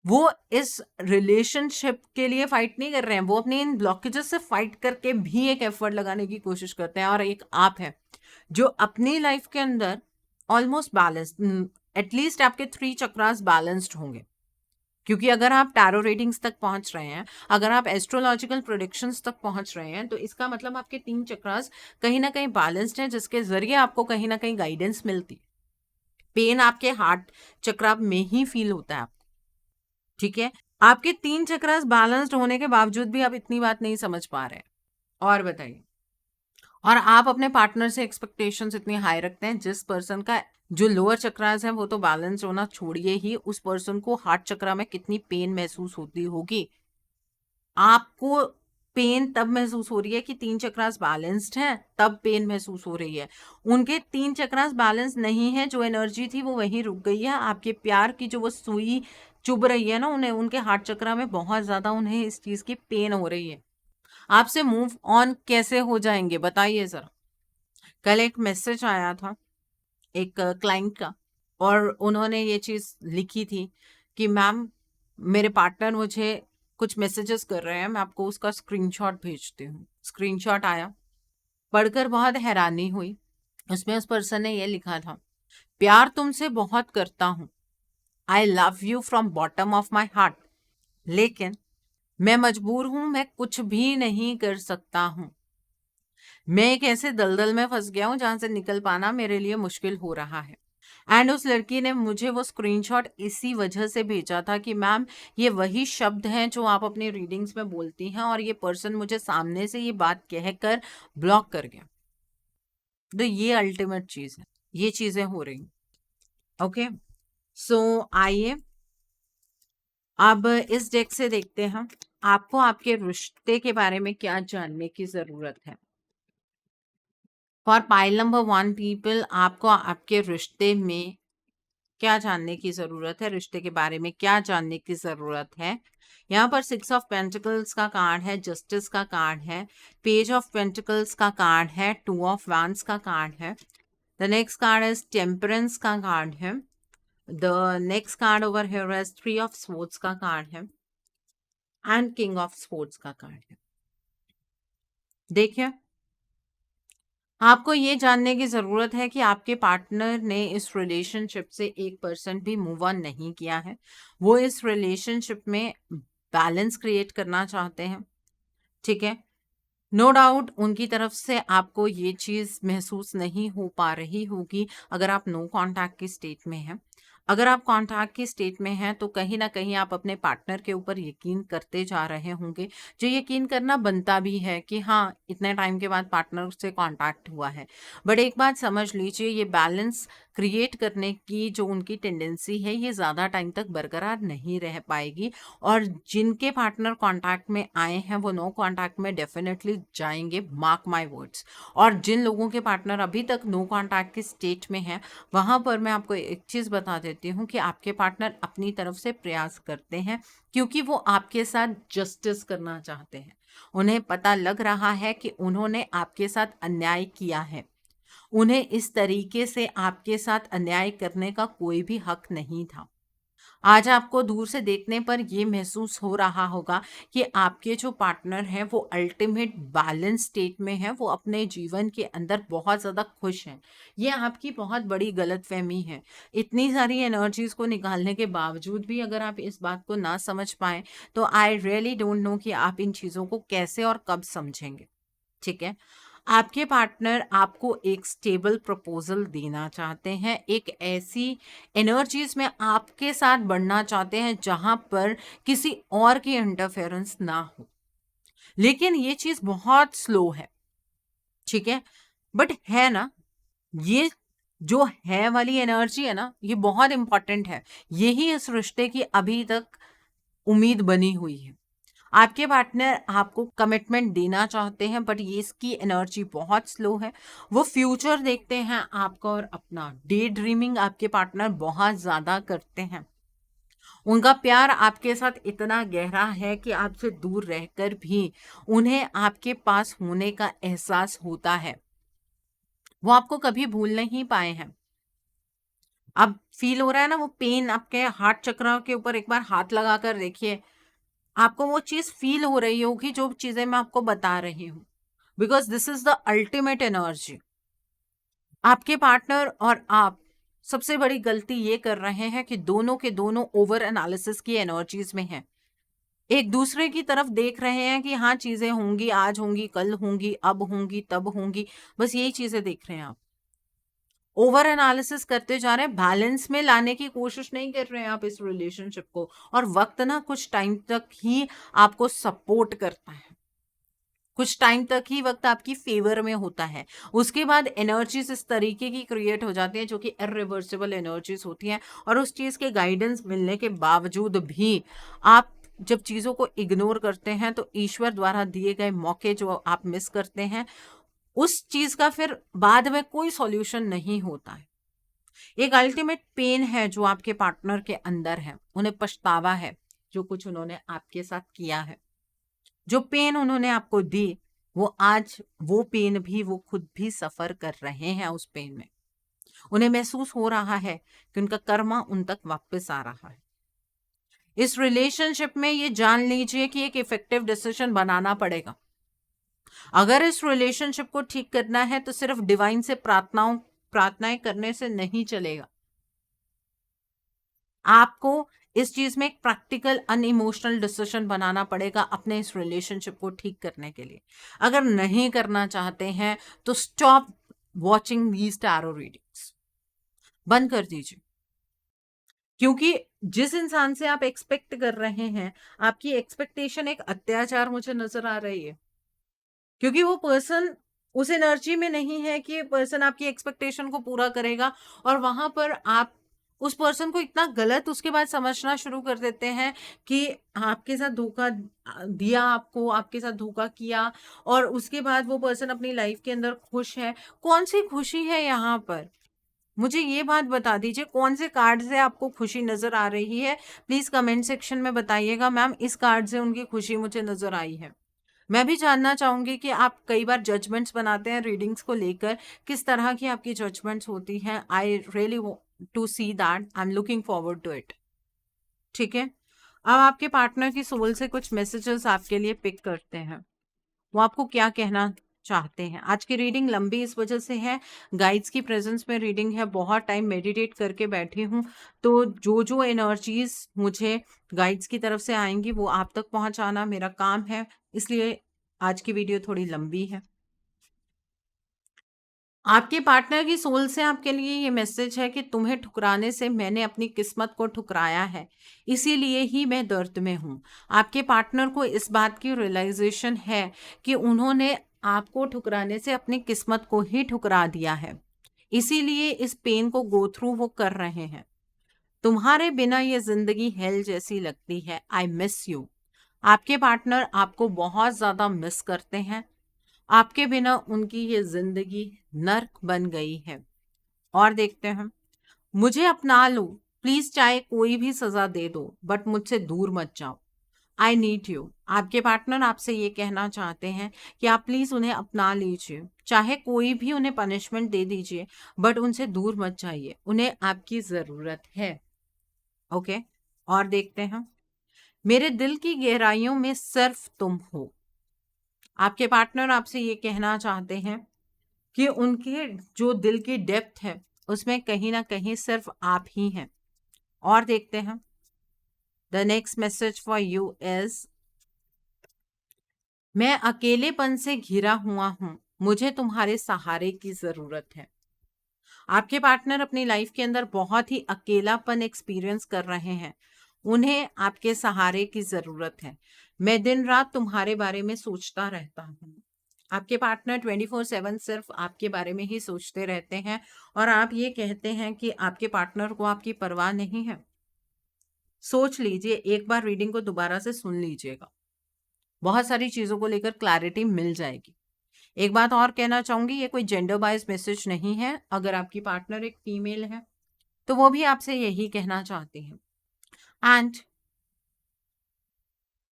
वो इस रिलेशनशिप के लिए फाइट नहीं कर रहे हैं, वो अपने इन ब्लॉकेजेस से फाइट करके भी एक एफर्ट लगाने की कोशिश करते हैं। और एक आप है जो अपनी लाइफ के अंदर ऑलमोस्ट बैलेंस, एटलीस्ट आपके 3 चक्रास बैलेंस्ड होंगे। क्योंकि अगर आप टैरो रीडिंग्स तक पहुंच रहे हैं, अगर आप एस्ट्रोलॉजिकल प्रोडिक्शंस तक पहुंच रहे हैं, तो इसका मतलब आपके 3 चक्रास कहीं ना कहीं बैलेंस्ड हैं, जिसके जरिए आपको कहीं ना कहीं गाइडेंस मिलती है। पेन आपके हार्ट चक्रा में ही फील होता है आपको। ठीक है, आपके 3 चक्रास बैलेंस्ड होने के बावजूद भी आप इतनी बात नहीं समझ पा रहे हैं। और बताइए, और आप अपने पार्टनर से एक्सपेक्टेशंस इतनी हाई रखते हैं, जिस पर्सन का जो लोअर चक्रास है वो तो बैलेंस होना छोड़िए ही, उस पर्सन को हार्ट चक्रा में कितनी पेन महसूस होती होगी। आपको पेन तब महसूस हो रही है कि 3 चक्रास बैलेंस्ड हैं, तब पेन महसूस हो रही है। उनके 3 चक्रास बैलेंस नहीं है, जो एनर्जी थी वो वहीं रुक गई है। आपके प्यार की जो वो सुई चुभ रही है ना उन्हें, उनके हार्ट चक्रा में बहुत ज्यादा उन्हें इस चीज की पेन हो रही है। आपसे मूव ऑन कैसे हो जाएंगे बताइए जरा। कल एक मैसेज आया था एक क्लाइंट का, और उन्होंने ये चीज लिखी थी कि मैम मेरे पार्टनर मुझे कुछ मैसेजेस कर रहे हैं, मैं आपको उसका स्क्रीनशॉट भेजती हूँ। स्क्रीनशॉट आया, पढ़कर बहुत हैरानी हुई। उसमें उस पर्सन ने ये लिखा था, प्यार तुमसे बहुत करता हूँ, I love you from bottom of my heart, लेकिन मैं मजबूर हूं, मैं कुछ भी नहीं कर सकता हूं। मैं एक ऐसे दलदल में फंस गया हूँ जहां से निकल पाना मेरे लिए मुश्किल हो रहा है। एंड उस लड़की ने मुझे वो स्क्रीनशॉट इसी वजह से भेजा था कि मैम ये वही शब्द हैं जो आप अपनी रीडिंग्स में बोलती हैं, और ये पर्सन मुझे सामने से ये बात कहकर ब्लॉक कर गया। तो ये अल्टीमेट चीज है, ये चीजें हो रही। ओके, सो आइए अब इस डेक से देखते हैं आपको आपके रिश्ते के बारे में क्या जानने की जरूरत है। फॉर पाइल नंबर 1 पीपल, आपको आपके रिश्ते में क्या जानने की जरूरत है, रिश्ते के बारे में क्या जानने की जरूरत है। यहाँ पर 6 ऑफ पेंटिकल्स का कार्ड है, जस्टिस का कार्ड है, पेज ऑफ पेंटिकल्स का कार्ड है, 2 ऑफ वैंड्स का कार्ड है, the next card is temperance का कार्ड है, the next card over here is 3 of swords का कार्ड है, एंड किंग ऑफ स्वॉर्ड्स का कार्ड है। देखिए, आपको ये जानने की जरूरत है कि आपके पार्टनर ने इस रिलेशनशिप से 1% भी मूव ऑन नहीं किया है। वो इस रिलेशनशिप में बैलेंस क्रिएट करना चाहते हैं। ठीक है, नो डाउट उनकी तरफ से आपको ये चीज महसूस नहीं हो पा रही होगी अगर आप नो कांटेक्ट की स्टेट में हैं। अगर आप कांटेक्ट की स्टेट में हैं तो कहीं ना कहीं आप अपने पार्टनर के ऊपर यकीन करते जा रहे होंगे, जो यकीन करना बनता भी है कि हाँ इतने टाइम के बाद पार्टनर से कांटेक्ट हुआ है। बट एक बात समझ लीजिए, ये बैलेंस क्रिएट करने की जो उनकी टेंडेंसी है ये ज़्यादा टाइम तक बरकरार नहीं रह पाएगी, और जिनके पार्टनर कांटेक्ट में आए हैं वो नो कांटेक्ट में डेफिनेटली जाएंगे, मार्क माय वर्ड्स। और जिन लोगों के पार्टनर अभी तक नो कांटेक्ट की स्टेट में हैं वहां पर मैं आपको एक चीज़ बता देती हूँ कि आपके पार्टनर अपनी तरफ से प्रयास करते हैं, क्योंकि वो आपके साथ जस्टिस करना चाहते हैं। उन्हें पता लग रहा है कि उन्होंने आपके साथ अन्याय किया है, उन्हें इस तरीके से आपके साथ अन्याय करने का कोई भी हक नहीं था। आज आपको दूर से देखने पर ये महसूस हो रहा होगा कि आपके जो पार्टनर हैं वो अल्टीमेट बैलेंस स्टेट में हैं, वो अपने जीवन के अंदर बहुत ज़्यादा खुश हैं। ये आपकी बहुत बड़ी गलतफहमी है। इतनी सारी एनर्जीज को निकालने के बावजूद भी अगर आप इस बात को ना समझ पाए तो आई रियली डोंट नो कि आप इन चीज़ों को कैसे और कब समझेंगे। ठीक है, आपके पार्टनर आपको एक स्टेबल प्रपोजल देना चाहते हैं, एक ऐसी एनर्जीज में आपके साथ बढ़ना चाहते हैं जहां पर किसी और की इंटरफेरेंस ना हो। लेकिन ये चीज बहुत स्लो है। ठीक है, बट है ना, ये जो है वाली एनर्जी है ना, ये बहुत इंपॉर्टेंट है। यही इस रिश्ते की अभी तक उम्मीद बनी हुई है। आपके पार्टनर आपको कमिटमेंट देना चाहते हैं बट ये इसकी एनर्जी बहुत स्लो है। वो फ्यूचर देखते हैं आपका और अपना डे ड्रीमिंग आपके पार्टनर बहुत ज़्यादा करते हैं। उनका प्यार आपके साथ इतना गहरा है कि आपसे दूर रहकर भी उन्हें आपके पास होने का एहसास होता है। वो आपको कभी भूल नहीं पाए हैं। अब फील हो रहा है ना वो पेन, आपके हार्ट चक्र के ऊपर एक बार हाथ लगा कर देखिए, आपको वो चीज फील हो रही होगी जो चीजें मैं आपको बता रही हूँ, because this is the ultimate energy. आपके पार्टनर और आप सबसे बड़ी गलती ये कर रहे हैं कि दोनों के दोनों ओवर एनालिसिस की एनर्जीज में हैं। एक दूसरे की तरफ देख रहे हैं कि हाँ चीजें होंगी, आज होंगी, कल होंगी, अब होंगी, तब होंगी, बस यही चीजें देख रहे हैं आप। ओवर एनालिसिस करते जा रहे हैं, बैलेंस में लाने की कोशिश नहीं कर रहे हैं आप इस रिलेशनशिप को। और वक्त ना कुछ टाइम तक ही आपको सपोर्ट करता है, कुछ टाइम तक ही वक्त आपकी फेवर में होता है। उसके बाद एनर्जीज इस तरीके की क्रिएट हो जाती है जो कि इरिवर्सिबल एनर्जीज होती हैं, और उस चीज़ के गाइडेंस मिलने के बावजूद भी आप जब चीज़ों को इग्नोर करते हैं तो ईश्वर द्वारा दिए गए मौके जो आप मिस करते हैं, उस चीज़ का फिर बाद में कोई सॉल्यूशन नहीं होता है। एक अल्टीमेट पेन है जो आपके पार्टनर के अंदर है, उन्हें पछतावा है जो कुछ उन्होंने आपके साथ किया है। जो पेन उन्होंने आपको दी, वो आज वो पेन भी वो खुद भी सफर कर रहे हैं। उस पेन में उन्हें महसूस हो रहा है कि उनका कर्मा उन तक वापस आ रहा है। इस रिलेशनशिप में ये जान लीजिए कि एक इफेक्टिव डिसीजन बनाना पड़ेगा। अगर इस रिलेशनशिप को ठीक करना है तो सिर्फ डिवाइन से प्रार्थनाएं करने से नहीं चलेगा। आपको इस चीज में एक प्रैक्टिकल अनइमोशनल डिसीजन बनाना पड़ेगा अपने इस रिलेशनशिप को ठीक करने के लिए। अगर नहीं करना चाहते हैं तो stop watching these tarot readings, बंद कर दीजिए। क्योंकि जिस इंसान से आप एक्सपेक्ट कर रहे हैं, आपकी एक्सपेक्टेशन एक अत्याचार मुझे नजर आ रही है। क्योंकि वो पर्सन उस एनर्जी में नहीं है कि पर्सन आपकी एक्सपेक्टेशन को पूरा करेगा, और वहां पर आप उस पर्सन को इतना गलत उसके बाद समझना शुरू कर देते हैं कि आपके साथ धोखा दिया, आपको आपके साथ धोखा किया, और उसके बाद वो पर्सन अपनी लाइफ के अंदर खुश है। कौन सी खुशी है यहाँ पर? मुझे ये बात बता दीजिए, कौन से कार्ड से आपको खुशी नजर आ रही है? प्लीज कमेंट सेक्शन में बताइएगा, मैम इस कार्ड से उनकी खुशी मुझे नजर आई है। मैं भी जानना चाहूंगी कि आप कई बार जजमेंट्स बनाते हैं रीडिंग्स को लेकर, किस तरह की आपकी जजमेंट्स होती हैं। I really to see that, I am looking forward to it. ठीक है, अब आपके पार्टनर की सोल से कुछ मैसेजेस आपके लिए पिक करते हैं, वो आपको क्या कहना चाहते हैं। आज की रीडिंग लंबी इस वजह से है, गाइड्स की प्रेजेंस में रीडिंग है, बहुत टाइम मेडिटेट करके बैठी हूँ, तो जो जो एनर्जीज मुझे गाइड्स की तरफ से आएंगी वो आप तक पहुंचाना मेरा काम है, इसलिए आज की वीडियो थोड़ी लंबी है। आपके पार्टनर की सोल से आपके लिए ये मैसेज है कि तुम्हें ठुकराने से मैंने अपनी किस्मत को ठुकराया है, इसीलिए ही मैं दर्द में हूँ। आपके पार्टनर को इस बात की रियलाइजेशन है कि उन्होंने आपको ठुकराने से अपनी किस्मत को ही ठुकरा दिया है, इसीलिए इस पेन को गो थ्रू वो कर रहे हैं। तुम्हारे बिना ये जिंदगी हेल जैसी लगती है, आई मिस यू। आपके पार्टनर आपको बहुत ज्यादा मिस करते हैं, आपके बिना उनकी ये जिंदगी नर्क बन गई है। और देखते हैं, मुझे अपना लो प्लीज, चाहे कोई भी सजा दे दो बट मुझसे दूर मत जाओ, आई नीड यू। आपके पार्टनर आपसे ये कहना चाहते हैं कि आप प्लीज उन्हें अपना लीजिए, चाहे कोई भी उन्हें पनिशमेंट दे दीजिए बट उनसे दूर मत जाइए, उन्हें आपकी जरूरत है। ओके, और देखते हैं, मेरे दिल की गहराइयों में सिर्फ तुम हो। आपके पार्टनर आपसे ये कहना चाहते हैं कि उनके जो दिल की डेप्थ है उसमें कहीं ना कहीं सिर्फ आप ही हैं। और देखते हैं, the next message for you is, मैं अकेलेपन से घिरा हुआ हूं, मुझे तुम्हारे सहारे की जरूरत है। आपके पार्टनर अपनी लाइफ के अंदर बहुत ही अकेलापन एक्सपीरियंस कर रहे हैं, उन्हें आपके सहारे की जरूरत है। मैं दिन रात तुम्हारे बारे में सोचता रहता हूँ। आपके पार्टनर 24/7 सिर्फ आपके बारे में ही सोचते रहते हैं, और आप ये कहते हैं कि आपके पार्टनर को आपकी परवाह नहीं है। सोच लीजिए, एक बार रीडिंग को दोबारा से सुन लीजिएगा, बहुत सारी चीजों को लेकर क्लैरिटी मिल जाएगी। एक बात और कहना चाहूंगी, ये कोई जेंडर बाइज मैसेज नहीं है। अगर आपकी पार्टनर एक फीमेल है तो वो भी आपसे यही कहना चाहती है। एंड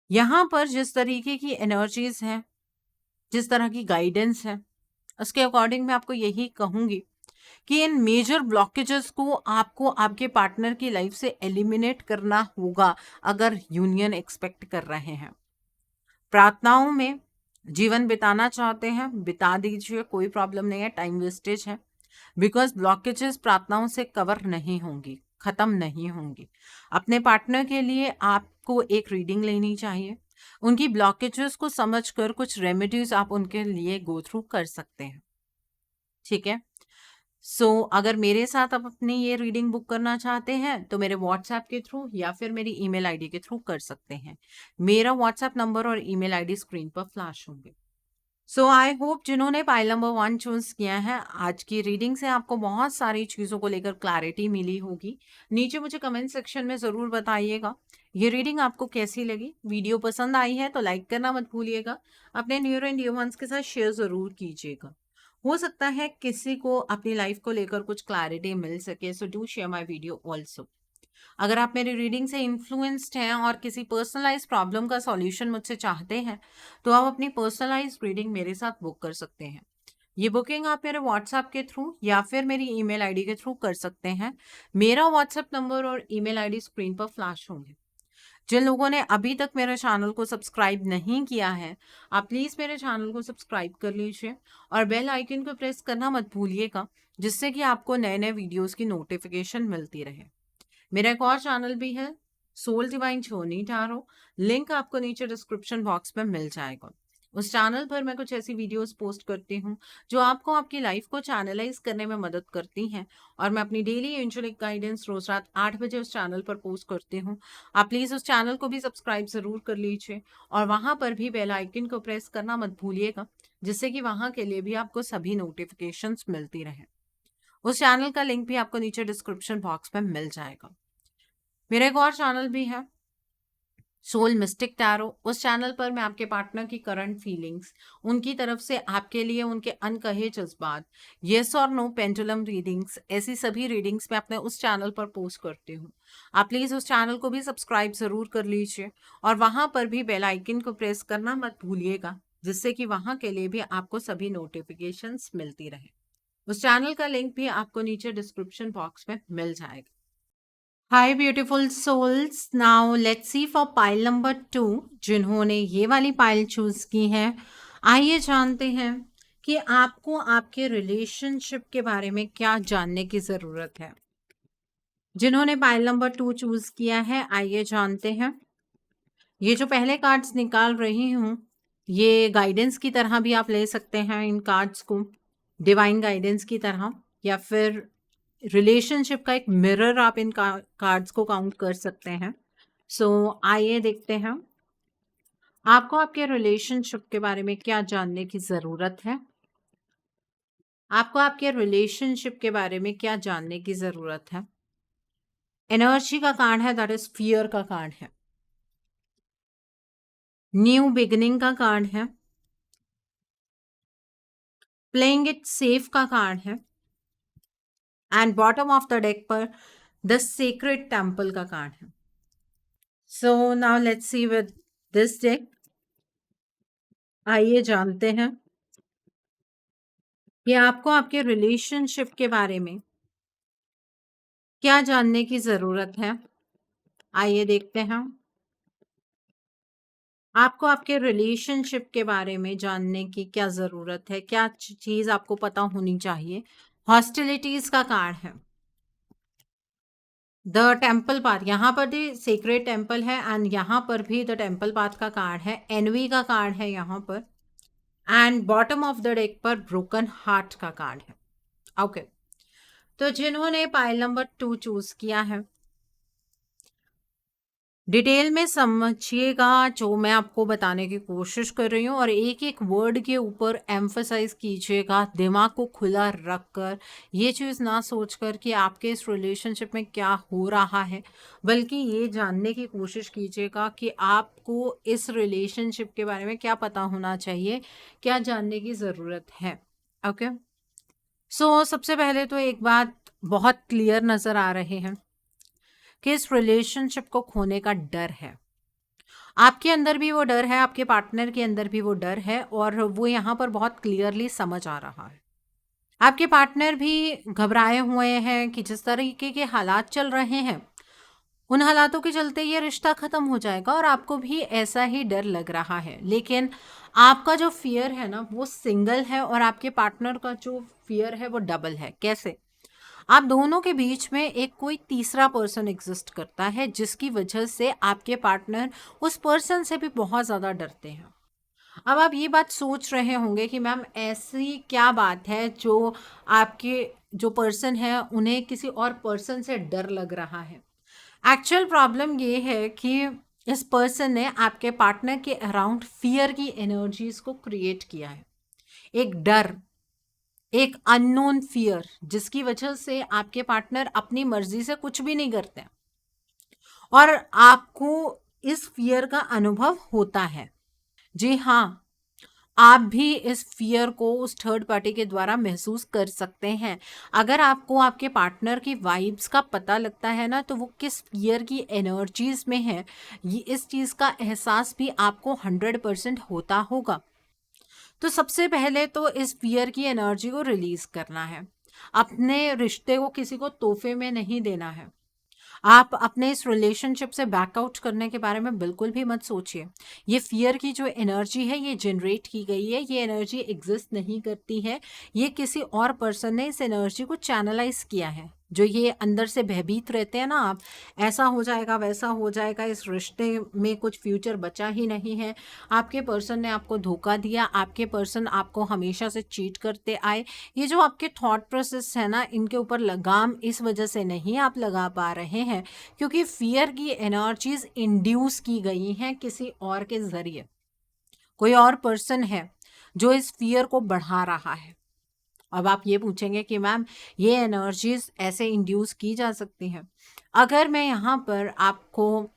यहां पर जिस तरीके की एनर्जीज हैं, जिस तरह की गाइडेंस है, उसके अकॉर्डिंग मैं आपको यही कहूंगी कि इन मेजर ब्लॉकेजेस को आपको आपके पार्टनर की लाइफ से एलिमिनेट करना होगा अगर यूनियन एक्सपेक्ट कर रहे हैं। प्रार्थनाओं में जीवन बिताना चाहते हैं, बिता दीजिए, कोई प्रॉब्लम नहीं है, टाइम वेस्टेज है, बिकॉज ब्लॉकेजेस प्रार्थनाओं से कवर नहीं होंगी, खत्म नहीं होंगी। अपने पार्टनर के लिए आपको एक रीडिंग लेनी चाहिए, उनकी ब्लॉकेजेस को समझकर कुछ रेमेडीज आप उनके लिए गो थ्रू कर सकते हैं। ठीक है, अगर मेरे साथ आप अपनी ये रीडिंग बुक करना चाहते हैं तो मेरे व्हाट्सएप के थ्रू या फिर मेरी ईमेल आईडी के थ्रू कर सकते हैं। मेरा व्हाट्सएप नंबर और ईमेल आईडी स्क्रीन पर फ्लैश होंगे। आई होप जिन्होंने पाइल नंबर 1 चूज किया है, आज की रीडिंग से आपको बहुत सारी चीज़ों को लेकर क्लैरिटी मिली होगी। नीचे मुझे कमेंट सेक्शन में ज़रूर बताइएगा ये रीडिंग आपको कैसी लगी। वीडियो पसंद आई है तो लाइक करना मत भूलिएगा, अपने नियर एंड डियर वंस के साथ शेयर ज़रूर कीजिएगा। हो सकता है किसी को अपनी लाइफ को लेकर कुछ क्लैरिटी मिल सके, so do share my video also. अगर आप मेरी रीडिंग से इन्फ्लुएंस्ड हैं और किसी पर्सनलाइज प्रॉब्लम का सॉल्यूशन मुझसे चाहते हैं तो आप अपनी पर्सनलाइज रीडिंग मेरे साथ बुक कर सकते हैं। ये बुकिंग आप मेरे व्हाट्सएप के थ्रू या फिर मेरी ईमेल आईडी के थ्रू कर सकते हैं। मेरा व्हाट्सएप नंबर और ईमेल आईडी स्क्रीन पर फ्लैश होंगे। जिन लोगों ने अभी तक मेरे चैनल को सब्सक्राइब नहीं किया है, आप प्लीज़ मेरे चैनल को सब्सक्राइब कर लीजिए और बेल आइकन को प्रेस करना मत भूलिएगा, जिससे कि आपको नए नए वीडियोस की नोटिफिकेशन मिलती रहे। मेरा एक और चैनल भी है soul divine journey tarot, link आपको नीचे डिस्क्रिप्शन बॉक्स में मिल जाएगा। उस चैनल पर मैं कुछ ऐसी वीडियोस पोस्ट करती हूँ जो आपको आपकी लाइफ को चैनलाइज करने में मदद करती हैं, और मैं अपनी डेली एंजेलिक गाइडेंस रोज रात 8 बजे उस चैनल पर पोस्ट करती हूँ। आप प्लीज़ उस चैनल को भी सब्सक्राइब ज़रूर कर लीजिए, और वहाँ पर भी बेल आइकन को प्रेस करना मत भूलिएगा, जिससे कि वहाँ के लिए भी आपको सभी नोटिफिकेशंस मिलती रहें। उस चैनल का लिंक भी आपको नीचे डिस्क्रिप्शन बॉक्स में मिल जाएगा। मेरा एक और चैनल भी है, सोल मिस्टिक टैरो। उस चैनल पर मैं आपके पार्टनर की करंट फीलिंग्स, उनकी तरफ से आपके लिए उनके अनकहे जज्बात, येस और नो पेंडुलम रीडिंग्स, ऐसी सभी रीडिंग्स मैं अपने उस चैनल पर पोस्ट करती हूँ। आप प्लीज़ उस चैनल को भी सब्सक्राइब ज़रूर कर लीजिए, और वहाँ पर भी बेल आइकन को प्रेस करना मत भूलिएगा, जिससे कि वहाँ के लिए भी आपको सभी नोटिफिकेशंस मिलती रहे। उस चैनल का लिंक भी आपको नीचे डिस्क्रिप्शन बॉक्स में मिल जाएगा। Hi beautiful souls, now let's see for pile number 2, जिन्होंने ये वाली पाइल चूज की है। आइए जानते हैं कि आपको आपके रिलेशनशिप के बारे में क्या जानने की जरूरत है। जिन्होंने पाइल नंबर 2 चूज किया है, आइए जानते हैं। ये जो पहले कार्ड्स निकाल रही हूँ, ये गाइडेंस की तरह भी आप ले सकते हैं इन कार्ड्स को, डिवाइन गाइडेंस की तरह, या फिर रिलेशनशिप का एक मिरर आप इन कार्ड्स को काउंट कर सकते हैं। सो आइए देखते हैं आपको आपके रिलेशनशिप के बारे में क्या जानने की ज़रूरत है। आपको आपके रिलेशनशिप के बारे में क्या जानने की ज़रूरत है। एनर्जी का कार्ड है, दैट इज फियर का कार्ड है। न्यू बिगिनिंग का कार्ड है। प्लेइंग इट सेफ का कार्ड है। And bottom of the deck पर द सीक्रेट टेम्पल का कार्ड है। So now let's C with this deck. आइए जानते हैं कि आपको आपके रिलेशनशिप के बारे में क्या जानने की जरूरत है। आइए देखते हैं आपको आपके रिलेशनशिप के बारे में जानने की क्या जरूरत है, क्या चीज आपको पता होनी चाहिए। हॉस्टिलिटीज का कार्ड है। द टेम्पल पाथ, यहाँ पर भी सीक्रेट टेम्पल है, एंड यहाँ पर भी द टेम्पल पाथ का कार्ड है। एनवी का कार्ड है यहाँ पर, and bottom of the deck पर ब्रोकन हार्ट का कार्ड है। ओके, तो जिन्होंने पाइल नंबर 2 चूज किया है, डिटेल में समझिएगा जो मैं आपको बताने की कोशिश कर रही हूँ, और एक एक वर्ड के ऊपर एम्फसाइज कीजिएगा, दिमाग को खुला रखकर, ये चीज़ ना सोचकर कि आपके इस रिलेशनशिप में क्या हो रहा है, बल्कि ये जानने की कोशिश कीजिएगा कि आपको इस रिलेशनशिप के बारे में क्या पता होना चाहिए, क्या जानने की ज़रूरत है। ओके, सो सबसे पहले तो एक बात बहुत क्लियर नज़र आ रहे हैं कि इस रिलेशनशिप को खोने का डर है। आपके अंदर भी वो डर है, आपके पार्टनर के अंदर भी वो डर है, और वो यहाँ पर बहुत क्लियरली समझ आ रहा है। आपके पार्टनर भी घबराए हुए हैं कि जिस तरीके के हालात चल रहे हैं, उन हालातों के चलते ये रिश्ता खत्म हो जाएगा, और आपको भी ऐसा ही डर लग रहा है। लेकिन आपका जो फियर है ना, वो सिंगल है, और आपके पार्टनर का जो फियर है वो डबल है। कैसे? आप दोनों के बीच में एक कोई तीसरा पर्सन एग्जिस्ट करता है, जिसकी वजह से आपके पार्टनर उस पर्सन से भी बहुत ज़्यादा डरते हैं। अब आप ये बात सोच रहे होंगे कि मैम ऐसी क्या बात है जो आपके जो पर्सन है उन्हें किसी और पर्सन से डर लग रहा है। एक्चुअल प्रॉब्लम ये है कि इस पर्सन ने आपके पार्टनर के अराउंड फियर की एनर्जीज को क्रिएट किया है। एक डर, एक अननोन फियर, जिसकी वजह से आपके पार्टनर अपनी मर्जी से कुछ भी नहीं करते, और आपको इस फियर का अनुभव होता है। जी हाँ, आप भी इस फियर को उस थर्ड पार्टी के द्वारा महसूस कर सकते हैं। अगर आपको आपके पार्टनर की वाइब्स का पता लगता है ना, तो वो किस फियर की एनर्जीज में है, ये इस चीज़ का एहसास भी आपको 100% होता होगा। तो सबसे पहले तो इस फियर की एनर्जी को रिलीज करना है। अपने रिश्ते को किसी को तोहफे में नहीं देना है। आप अपने इस रिलेशनशिप से बैकआउट करने के बारे में बिल्कुल भी मत सोचिए। ये फियर की जो एनर्जी है, ये जनरेट की गई है, ये एनर्जी एग्जिस्ट नहीं करती है। ये किसी और पर्सन ने इस एनर्जी को चैनलाइज किया है, जो ये अंदर से भयभीत रहते हैं ना आप, ऐसा हो जाएगा वैसा हो जाएगा, इस रिश्ते में कुछ फ्यूचर बचा ही नहीं है, आपके पर्सन ने आपको धोखा दिया, आपके पर्सन आपको हमेशा से चीट करते आए, ये जो आपके थॉट प्रोसेस है ना, इनके ऊपर लगाम इस वजह से नहीं आप लगा पा रहे हैं क्योंकि फियर की एनर्जीज इंड्यूस की गई हैं किसी और के जरिए। कोई और पर्सन है जो इस फियर को बढ़ा रहा है। अब आप ये पूछेंगे कि मैम ये एनर्जीज ऐसे इंड्यूस की जा सकती हैं? अगर मैं यहाँ पर आपको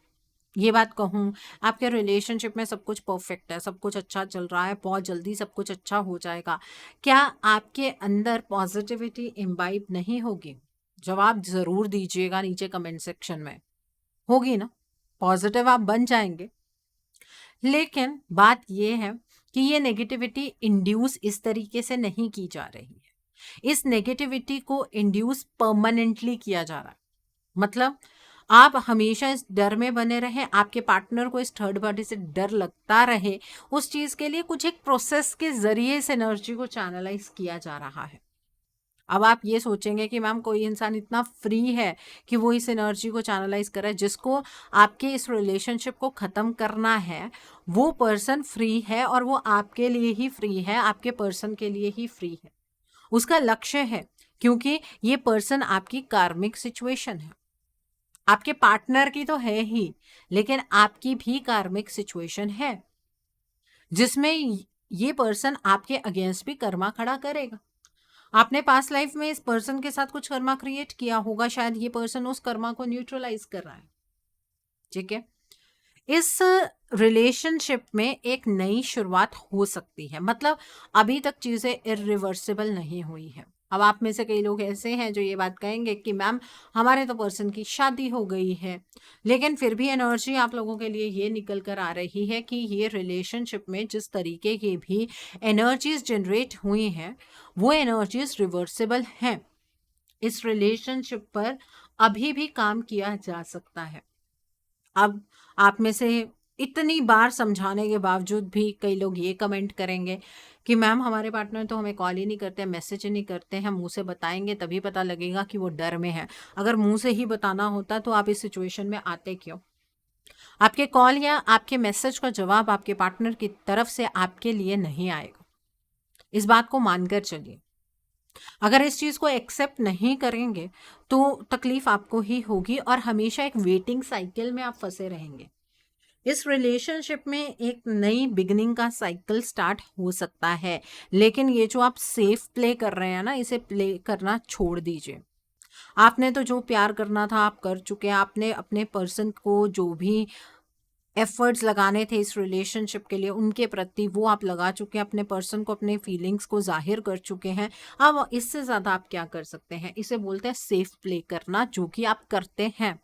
ये बात कहूँ, आपके रिलेशनशिप में सब कुछ परफेक्ट है, सब कुछ अच्छा चल रहा है, बहुत जल्दी सब कुछ अच्छा हो जाएगा, क्या आपके अंदर पॉजिटिविटी इम्बाइब नहीं होगी? जवाब जरूर दीजिएगा नीचे कमेंट सेक्शन में। होगी ना, पॉजिटिव आप बन जाएंगे। लेकिन बात यह है कि ये नेगेटिविटी इंड्यूस इस तरीके से नहीं की जा रही है। इस नेगेटिविटी को इंड्यूस परमानेंटली किया जा रहा है। मतलब आप हमेशा इस डर में बने रहें, आपके पार्टनर को इस थर्ड पार्टी से डर लगता रहे, उस चीज के लिए कुछ एक प्रोसेस के जरिए इस एनर्जी को चैनलाइज किया जा रहा है। अब आप ये सोचेंगे कि मैम कोई इंसान इतना फ्री है कि वो इस एनर्जी को चैनलाइज करे, जिसको आपके इस रिलेशनशिप को ख़त्म करना है वो पर्सन फ्री है और वो आपके लिए ही फ्री है, आपके पर्सन के लिए ही फ्री है, उसका लक्ष्य है, क्योंकि ये पर्सन आपकी कार्मिक सिचुएशन है। आपके पार्टनर की तो है ही, लेकिन आपकी भी कार्मिक सिचुएशन है जिसमें ये पर्सन आपके अगेंस्ट भी कर्मा खड़ा करेगा। आपने पास्ट लाइफ में इस पर्सन के साथ कुछ कर्मा क्रिएट किया होगा, शायद ये पर्सन उस कर्मा को न्यूट्रलाइज कर रहा है। ठीक है, इस रिलेशनशिप में एक नई शुरुआत हो सकती है। मतलब अभी तक चीजें इरिवर्सिबल नहीं हुई है। अब आप में से कई लोग ऐसे हैं जो ये बात कहेंगे कि मैम हमारे तो पर्सन की शादी हो गई है, लेकिन फिर भी एनर्जी आप लोगों के लिए ये निकल कर आ रही है कि ये रिलेशनशिप में जिस तरीके की भी एनर्जीज जनरेट हुई हैं वो एनर्जीज रिवर्सिबल हैं। इस रिलेशनशिप पर अभी भी काम किया जा सकता है। अब आप में से इतनी बार समझाने के बावजूद भी कई लोग ये कमेंट करेंगे कि मैम हमारे पार्टनर तो हमें कॉल ही नहीं करते, मैसेज ही नहीं करते हैं, मुंह से बताएंगे तभी पता लगेगा कि वो डर में है। अगर मुंह से ही बताना होता तो आप इस सिचुएशन में आते क्यों? आपके कॉल या आपके मैसेज का जवाब आपके पार्टनर की तरफ से आपके लिए नहीं आएगा, इस बात को मानकर चलिए। अगर इस चीज को एक्सेप्ट नहीं करेंगे तो तकलीफ आपको ही होगी और हमेशा एक वेटिंग साइकिल में आप फंसे रहेंगे। इस रिलेशनशिप में एक नई बिगनिंग का साइकिल स्टार्ट हो सकता है, लेकिन ये जो आप सेफ प्ले कर रहे हैं ना, इसे प्ले करना छोड़ दीजिए। आपने तो जो प्यार करना था आप कर चुके हैं, आपने अपने पर्सन को जो भी एफर्ट्स लगाने थे इस रिलेशनशिप के लिए उनके प्रति वो आप लगा चुके हैं, अपने पर्सन को, अपने फीलिंग्स को जाहिर कर चुके हैं। अब इससे ज़्यादा आप क्या कर सकते हैं? इसे बोलते हैं सेफ प्ले करना, जो कि आप करते हैं,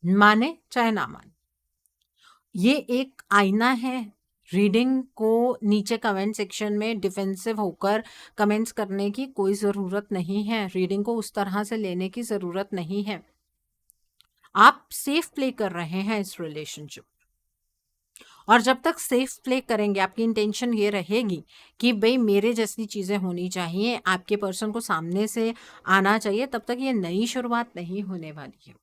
माने चाहे ना माने। ये एक आईना है। रीडिंग को नीचे कमेंट सेक्शन में डिफेंसिव होकर कमेंट्स करने की कोई ज़रूरत नहीं है, रीडिंग को उस तरह से लेने की ज़रूरत नहीं है। आप सेफ प्ले कर रहे हैं इस रिलेशनशिप, और जब तक सेफ प्ले करेंगे, आपकी इंटेंशन ये रहेगी कि भाई मेरे जैसी चीज़ें होनी चाहिए, आपके पर्सन को सामने से आना चाहिए, तब तक ये नई शुरुआत नहीं होने वाली है।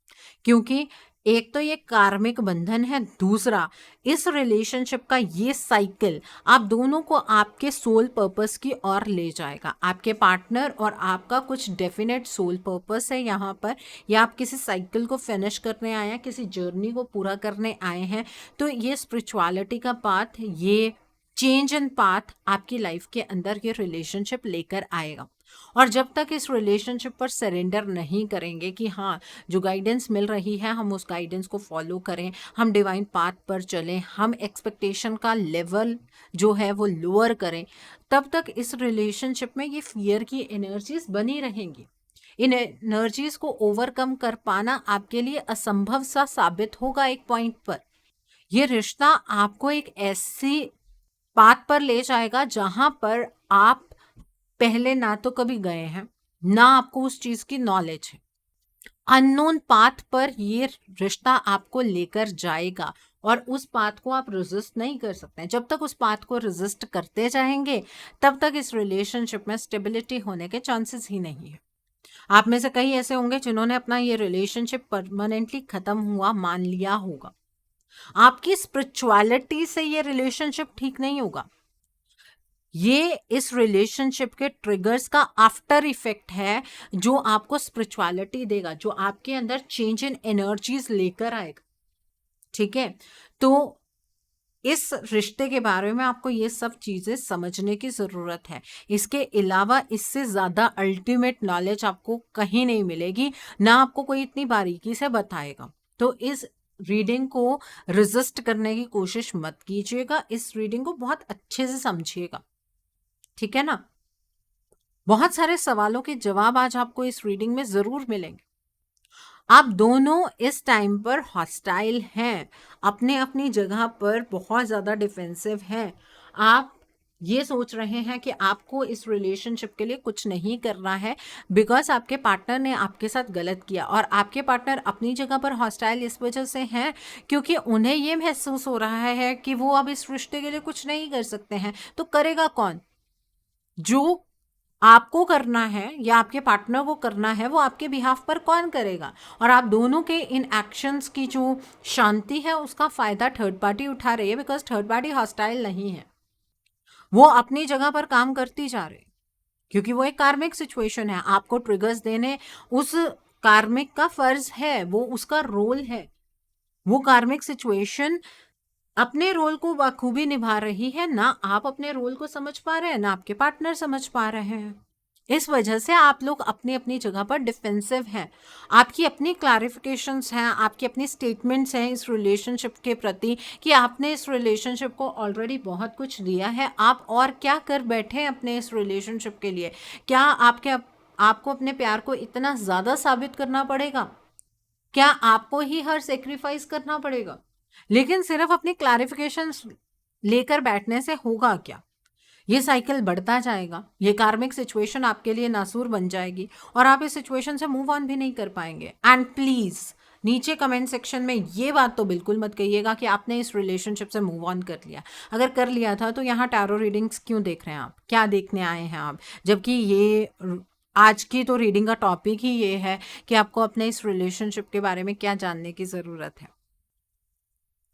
क्योंकि एक तो ये कार्मिक बंधन है, दूसरा इस रिलेशनशिप का ये साइकिल आप दोनों को आपके सोल पर्पस की ओर ले जाएगा। आपके पार्टनर और आपका कुछ डेफिनेट सोल पर्पस है यहाँ पर, या आप किसी साइकिल को फिनिश करने आए हैं, किसी जर्नी को पूरा करने आए हैं। तो ये स्पिरिचुअलिटी का पाथ, ये चेंज इन पाथ आपकी लाइफ के अंदर ये रिलेशनशिप लेकर आएगा। और जब तक इस रिलेशनशिप पर सरेंडर नहीं करेंगे कि हाँ जो गाइडेंस मिल रही है हम उस गाइडेंस को फॉलो करें, हम डिवाइन पाथ पर चलें, हम एक्सपेक्टेशन का लेवल जो है वो लोअर करें, तब तक इस रिलेशनशिप में ये फियर की एनर्जीज बनी रहेंगी। इन एनर्जीज को ओवरकम कर पाना आपके लिए असंभव सा साबित होगा एक पॉइंट पर। ये रिश्ता आपको एक ऐसी पाथ पर ले जाएगा जहां पर आप पहले ना तो कभी गए हैं, ना आपको उस चीज की नॉलेज है। अननोन पाथ पर ये रिश्ता आपको लेकर जाएगा और उस पाथ को आप रेजिस्ट नहीं कर सकते। जब तक उस पाथ को रेजिस्ट करते जाएंगे तब तक इस रिलेशनशिप में स्टेबिलिटी होने के चांसेस ही नहीं है। आप में से कई ऐसे होंगे जिन्होंने अपना ये रिलेशनशिप परमानेंटली खत्म हुआ मान लिया होगा। आपकी स्पिरिचुअलिटी से ये रिलेशनशिप ठीक नहीं होगा। ये इस रिलेशनशिप के ट्रिगर्स का आफ्टर इफेक्ट है, जो आपको स्पिरिचुअलिटी देगा, जो आपके अंदर चेंज इन एनर्जीज लेकर आएगा। ठीक है, तो इस रिश्ते के बारे में आपको ये सब चीजें समझने की जरूरत है। इसके अलावा इससे ज्यादा अल्टीमेट नॉलेज आपको कहीं नहीं मिलेगी, ना आपको कोई इतनी बारीकी से बताएगा। तो इस रीडिंग को रेजिस्ट करने की कोशिश मत कीजिएगा, इस रीडिंग को बहुत अच्छे से समझिएगा। ठीक है ना? बहुत सारे सवालों के जवाब आज आपको इस रीडिंग में जरूर मिलेंगे। आप दोनों इस टाइम पर हॉस्टाइल हैं, अपने अपनी जगह पर बहुत ज़्यादा डिफेंसिव हैं। आप ये सोच रहे हैं कि आपको इस रिलेशनशिप के लिए कुछ नहीं करना है बिकॉज आपके पार्टनर ने आपके साथ गलत किया, और आपके पार्टनर अपनी जगह पर हॉस्टाइल इस वजह से हैं क्योंकि उन्हें ये महसूस हो रहा है कि वो अब इस रिश्ते के लिए कुछ नहीं कर सकते हैं। तो करेगा कौन? जो आपको करना है या आपके पार्टनर को करना है वो आपके बिहाफ पर कौन करेगा? और आप दोनों के इन एक्शंस की जो शांति है उसका फायदा थर्ड पार्टी उठा रही है, बिकॉज थर्ड पार्टी हॉस्टाइल नहीं है, वो अपनी जगह पर काम करती जा रही है, क्योंकि वो एक कार्मिक सिचुएशन है। आपको ट्रिगर्स देने उस कार्मिक का फर्ज है, वो उसका रोल है। वो कार्मिक सिचुएशन अपने रोल को बखूबी निभा रही है, ना आप अपने रोल को समझ पा रहे हैं, ना आपके पार्टनर समझ पा रहे हैं। इस वजह से आप लोग अपनी अपनी जगह पर डिफेंसिव हैं। आपकी अपनी क्लैरिफिकेशंस हैं, आपकी अपनी स्टेटमेंट्स हैं इस रिलेशनशिप के प्रति कि आपने इस रिलेशनशिप को ऑलरेडी बहुत कुछ दिया है, आप और क्या कर बैठे हैं अपने इस रिलेशनशिप के लिए? क्या आपको अपने प्यार को इतना ज़्यादा साबित करना पड़ेगा? क्या आपको ही हर सेक्रीफाइस करना पड़ेगा? लेकिन सिर्फ अपनी क्लैरिफिकेशंस लेकर बैठने से होगा क्या? ये साइकिल बढ़ता जाएगा, ये कार्मिक सिचुएशन आपके लिए नासूर बन जाएगी और आप इस सिचुएशन से मूव ऑन भी नहीं कर पाएंगे। एंड प्लीज नीचे कमेंट सेक्शन में ये बात तो बिल्कुल मत कहिएगा कि आपने इस रिलेशनशिप से मूव ऑन कर लिया। अगर कर लिया था तो यहाँ टैरो रीडिंग्स क्यों देख रहे हैं आप? क्या देखने आए हैं आप? जबकि ये आज की तो रीडिंग का टॉपिक ही ये है कि आपको अपने इस रिलेशनशिप के बारे में क्या जानने की ज़रूरत है।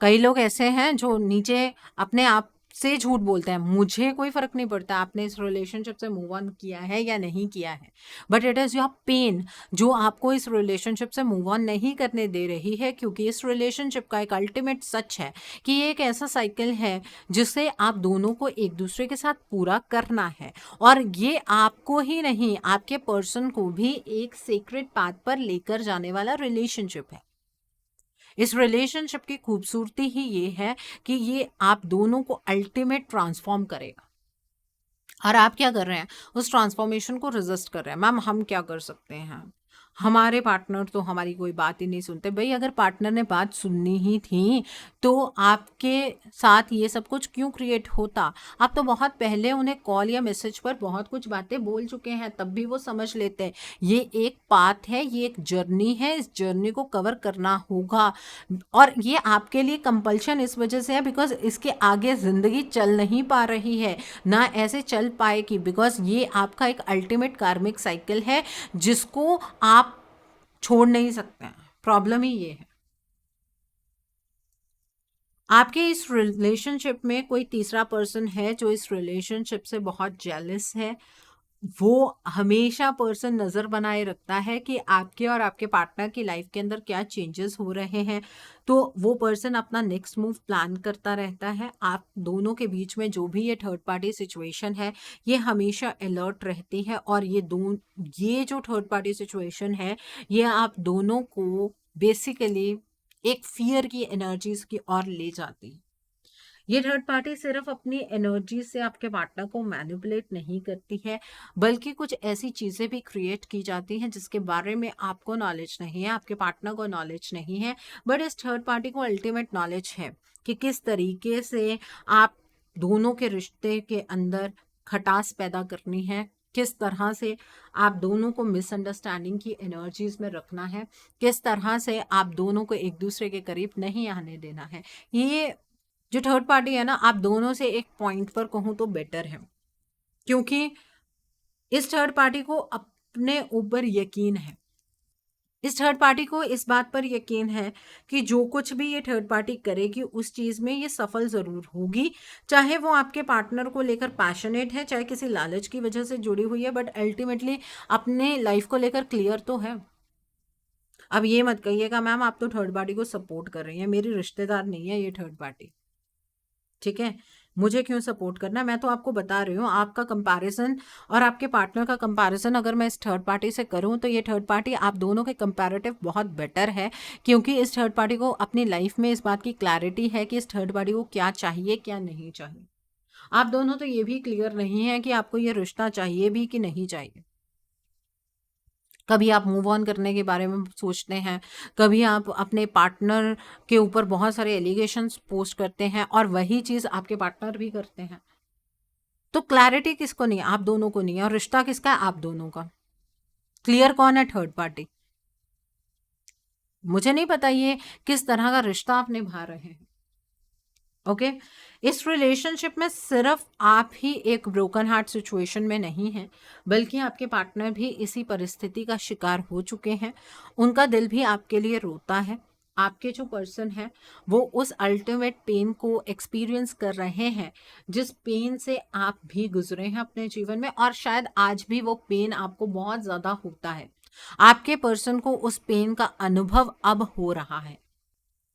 कई लोग ऐसे हैं जो नीचे अपने आप से झूठ बोलते हैं, मुझे कोई फर्क नहीं पड़ता आपने इस रिलेशनशिप से मूव ऑन किया है या नहीं किया है, but it is your pain जो आपको इस रिलेशनशिप से मूव ऑन नहीं करने दे रही है, क्योंकि इस रिलेशनशिप का एक अल्टीमेट सच है कि ये एक ऐसा साइकिल है जिसे आप दोनों को एक दूसरे के साथ पूरा करना है, और ये आपको ही नहीं आपके पर्सन को भी एक सीक्रेट पाथ पर लेकर जाने वाला रिलेशनशिप है। इस रिलेशनशिप की खूबसूरती ही ये है कि ये आप दोनों को अल्टीमेट ट्रांसफॉर्म करेगा। और आप क्या कर रहे हैं? उस ट्रांसफॉर्मेशन को रेजिस्ट कर रहे हैं। मैम हम क्या कर सकते हैं? हमारे पार्टनर तो हमारी कोई बात ही नहीं सुनते। भाई अगर पार्टनर ने बात सुननी ही थी तो आपके साथ ये सब कुछ क्यों क्रिएट होता? आप तो बहुत पहले उन्हें कॉल या मैसेज पर बहुत कुछ बातें बोल चुके हैं, तब भी वो समझ लेते हैं। ये एक पाथ है, ये एक जर्नी है, इस जर्नी को कवर करना होगा, और ये आपके लिए कंपल्शन इस वजह से है बिकॉज इसके आगे ज़िंदगी चल नहीं पा रही है, ना ऐसे चल पाएगी, बिकॉज ये आपका एक अल्टीमेट कार्मिक साइकिल है जिसको आप छोड़ नहीं सकते हैं। प्रॉब्लम ही ये है। आपके इस रिलेशनशिप में कोई तीसरा पर्सन है जो इस रिलेशनशिप से बहुत जेलस है। वो हमेशा पर्सन नज़र बनाए रखता है कि आपके और आपके पार्टनर की लाइफ के अंदर क्या चेंजेस हो रहे हैं, तो वो पर्सन अपना नेक्स्ट मूव प्लान करता रहता है। आप दोनों के बीच में जो भी ये थर्ड पार्टी सिचुएशन है ये हमेशा अलर्ट रहती है, और ये जो थर्ड पार्टी सिचुएशन है ये आप दोनों को बेसिकली एक फियर की एनर्जीज की ओर ले जाती है। ये थर्ड पार्टी सिर्फ अपनी एनर्जी से आपके पार्टनर को मैनिपुलेट नहीं करती है, बल्कि कुछ ऐसी चीज़ें भी क्रिएट की जाती हैं जिसके बारे में आपको नॉलेज नहीं है, आपके पार्टनर को नॉलेज नहीं है, बट इस थर्ड पार्टी को अल्टीमेट नॉलेज है कि किस तरीके से आप दोनों के रिश्ते के अंदर खटास पैदा करनी है, किस तरह से आप दोनों को मिसअंडरस्टैंडिंग की एनर्जीज में रखना है, किस तरह से आप दोनों को एक दूसरे के करीब नहीं आने देना है। ये जो थर्ड पार्टी है ना, आप दोनों से एक पॉइंट पर कहूँ तो बेटर है, क्योंकि इस थर्ड पार्टी को अपने ऊपर यकीन है, इस थर्ड पार्टी को इस बात पर यकीन है कि जो कुछ भी ये थर्ड पार्टी करेगी उस चीज में ये सफल जरूर होगी। चाहे वो आपके पार्टनर को लेकर पैशनेट है, चाहे किसी लालच की वजह से जुड़ी हुई है, बट अल्टीमेटली अपने लाइफ को लेकर क्लियर तो है। अब ये मत कहिएगा मैम आप तो थर्ड पार्टी को सपोर्ट कर रही हैं, मेरी रिश्तेदार नहीं है ये थर्ड पार्टी, ठीक है। मुझे क्यों सपोर्ट करना, मैं तो आपको बता रही हूँ आपका कंपैरिजन और आपके पार्टनर का कंपैरिजन अगर मैं इस थर्ड पार्टी से करूँ तो ये थर्ड पार्टी आप दोनों के कंपैरेटिव बहुत बेटर है, क्योंकि इस थर्ड पार्टी को अपनी लाइफ में इस बात की क्लैरिटी है कि इस थर्ड पार्टी को क्या चाहिए क्या नहीं चाहिए। आप दोनों तो ये भी क्लियर नहीं है कि आपको ये रिश्ता चाहिए भी कि नहीं चाहिए। कभी आप मूव ऑन करने के बारे में सोचते हैं, कभी आप अपने पार्टनर के ऊपर बहुत सारे एलिगेशंस पोस्ट करते हैं और वही चीज़ आपके पार्टनर भी करते हैं। तो क्लैरिटी किसको नहीं है, आप दोनों को नहीं है, और रिश्ता किसका है, आप दोनों का। क्लियर कौन है, थर्ड पार्टी। मुझे नहीं पता ये किस तरह का रिश्ता आप निभा रहे हैं। ओके इस रिलेशनशिप में सिर्फ आप ही एक ब्रोकन हार्ट सिचुएशन में नहीं हैं, बल्कि आपके पार्टनर भी इसी परिस्थिति का शिकार हो चुके हैं। उनका दिल भी आपके लिए रोता है। आपके जो पर्सन है वो उस अल्टीमेट पेन को एक्सपीरियंस कर रहे हैं जिस पेन से आप भी गुजरे हैं अपने जीवन में, और शायद आज भी वो पेन आपको बहुत ज़्यादा होता है। आपके पर्सन को उस पेन का अनुभव अब हो रहा है,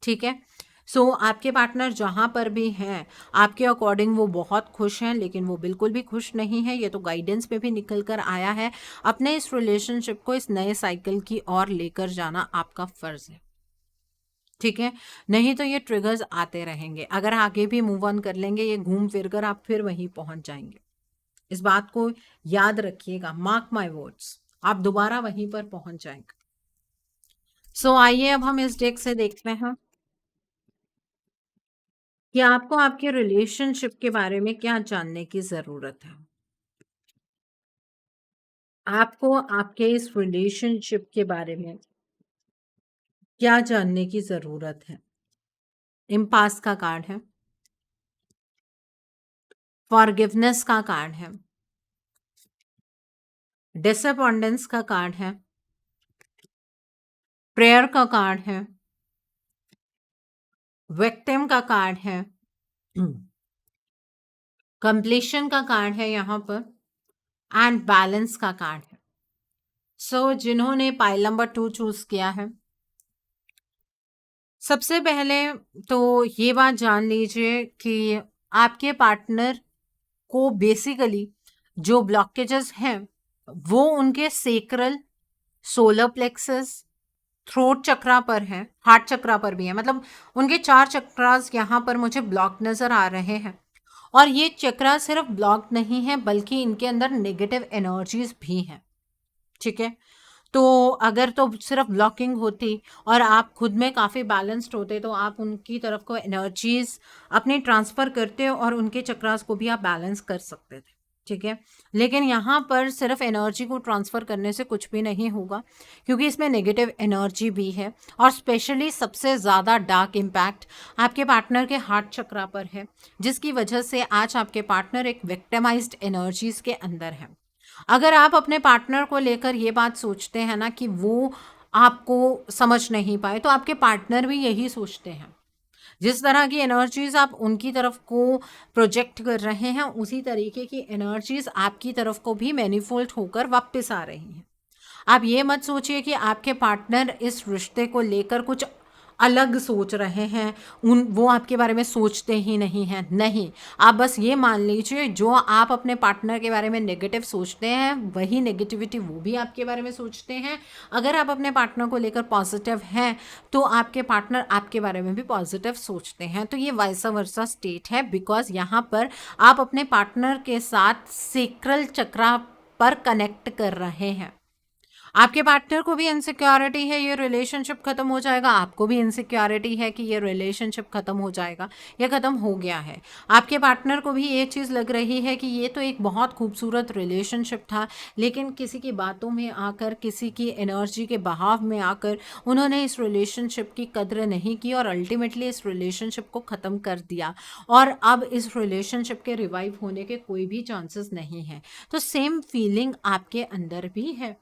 ठीक है। आपके पार्टनर जहाँ पर भी हैं आपके अकॉर्डिंग वो बहुत खुश हैं, लेकिन वो बिल्कुल भी खुश नहीं है। ये तो गाइडेंस में भी निकल कर आया है। अपने इस रिलेशनशिप को इस नए साइकिल की ओर लेकर जाना आपका फर्ज है, ठीक है। नहीं तो ये ट्रिगर्स आते रहेंगे, अगर आगे भी मूव ऑन कर लेंगे ये घूम फिर कर आप फिर वहीं पहुंच जाएंगे। इस बात को याद रखिएगा, मार्क माई वर्ड्स, आप दोबारा वहीं पर पहुंच जाएंगे। आइए अब हम इस डेक से देखते हैं कि आपको आपके रिलेशनशिप के बारे में क्या जानने की ज़रूरत है। आपको आपके इस रिलेशनशिप के बारे में क्या जानने की ज़रूरत है। इम्पास का कार्ड है, फॉरगिवनेस का कार्ड है, डिसअपॉइंटेंस का कार्ड है, प्रेयर का कार्ड है, विक्टिम का कार्ड है, कंप्लीशन का कार्ड है यहाँ पर, एंड बैलेंस का कार्ड है। जिन्होंने पाइल नंबर 2 चूज किया है, सबसे पहले तो ये बात जान लीजिए कि आपके पार्टनर को बेसिकली जो ब्लॉकेजेस हैं वो उनके सेक्रल, सोलर प्लेक्सस, थ्रोट चक्रा पर है, हार्ट चक्रा पर भी है। मतलब उनके 4 चक्रास यहाँ पर मुझे ब्लॉक नजर आ रहे हैं। और ये चक्रा सिर्फ ब्लॉक नहीं है बल्कि इनके अंदर नेगेटिव एनर्जीज भी हैं, ठीक है। तो अगर तो सिर्फ ब्लॉकिंग होती और आप खुद में काफ़ी बैलेंस्ड होते तो आप उनकी तरफ को एनर्जीज अपनी ट्रांसफ़र करते और उनके चक्रास को भी आप बैलेंस कर सकते थे, ठीक है। लेकिन यहाँ पर सिर्फ एनर्जी को ट्रांसफ़र करने से कुछ भी नहीं होगा, क्योंकि इसमें नेगेटिव एनर्जी भी है। और स्पेशली सबसे ज़्यादा डार्क इम्पैक्ट आपके पार्टनर के हार्ट चक्रा पर है, जिसकी वजह से आज आपके पार्टनर एक विक्टिमाइज्ड एनर्जीज के अंदर है। अगर आप अपने पार्टनर को लेकर ये बात सोचते हैं ना कि वो आपको समझ नहीं पाए, तो आपके पार्टनर भी यही सोचते हैं। जिस तरह की एनर्जीज आप उनकी तरफ को प्रोजेक्ट कर रहे हैं उसी तरीके की एनर्जीज आपकी तरफ को भी मैनिफोल्ड होकर वापस आ रही हैं। आप ये मत सोचिए कि आपके पार्टनर इस रिश्ते को लेकर कुछ अलग सोच रहे हैं, वो आपके बारे में सोचते ही नहीं हैं। नहीं, आप बस ये मान लीजिए जो आप अपने पार्टनर के बारे में नेगेटिव सोचते हैं वही नेगेटिविटी वो भी आपके बारे में सोचते हैं। अगर आप अपने पार्टनर को लेकर पॉजिटिव हैं तो आपके पार्टनर आपके बारे में भी पॉजिटिव सोचते हैं। तो ये वाइस वर्सा स्टेट है, बिकॉज यहाँ पर आप अपने पार्टनर के साथ सेक्रल चक्रा पर कनेक्ट कर रहे हैं। आपके पार्टनर को भी इनसिक्योरिटी है ये रिलेशनशिप खत्म हो जाएगा, आपको भी इनसिक्योरिटी है कि ये रिलेशनशिप खत्म हो जाएगा या खत्म हो गया है। आपके पार्टनर को भी ये चीज़ लग रही है कि ये तो एक बहुत खूबसूरत रिलेशनशिप था, लेकिन किसी की बातों में आकर, किसी की एनर्जी के बहाव में आकर उन्होंने इस रिलेशनशिप की कद्र नहीं की और अल्टीमेटली इस रिलेशनशिप को ख़त्म कर दिया। और अब इस रिलेशनशिप के रिवाइव होने के कोई भी चांसेस नहीं हैं। तो सेम फीलिंग आपके अंदर भी है।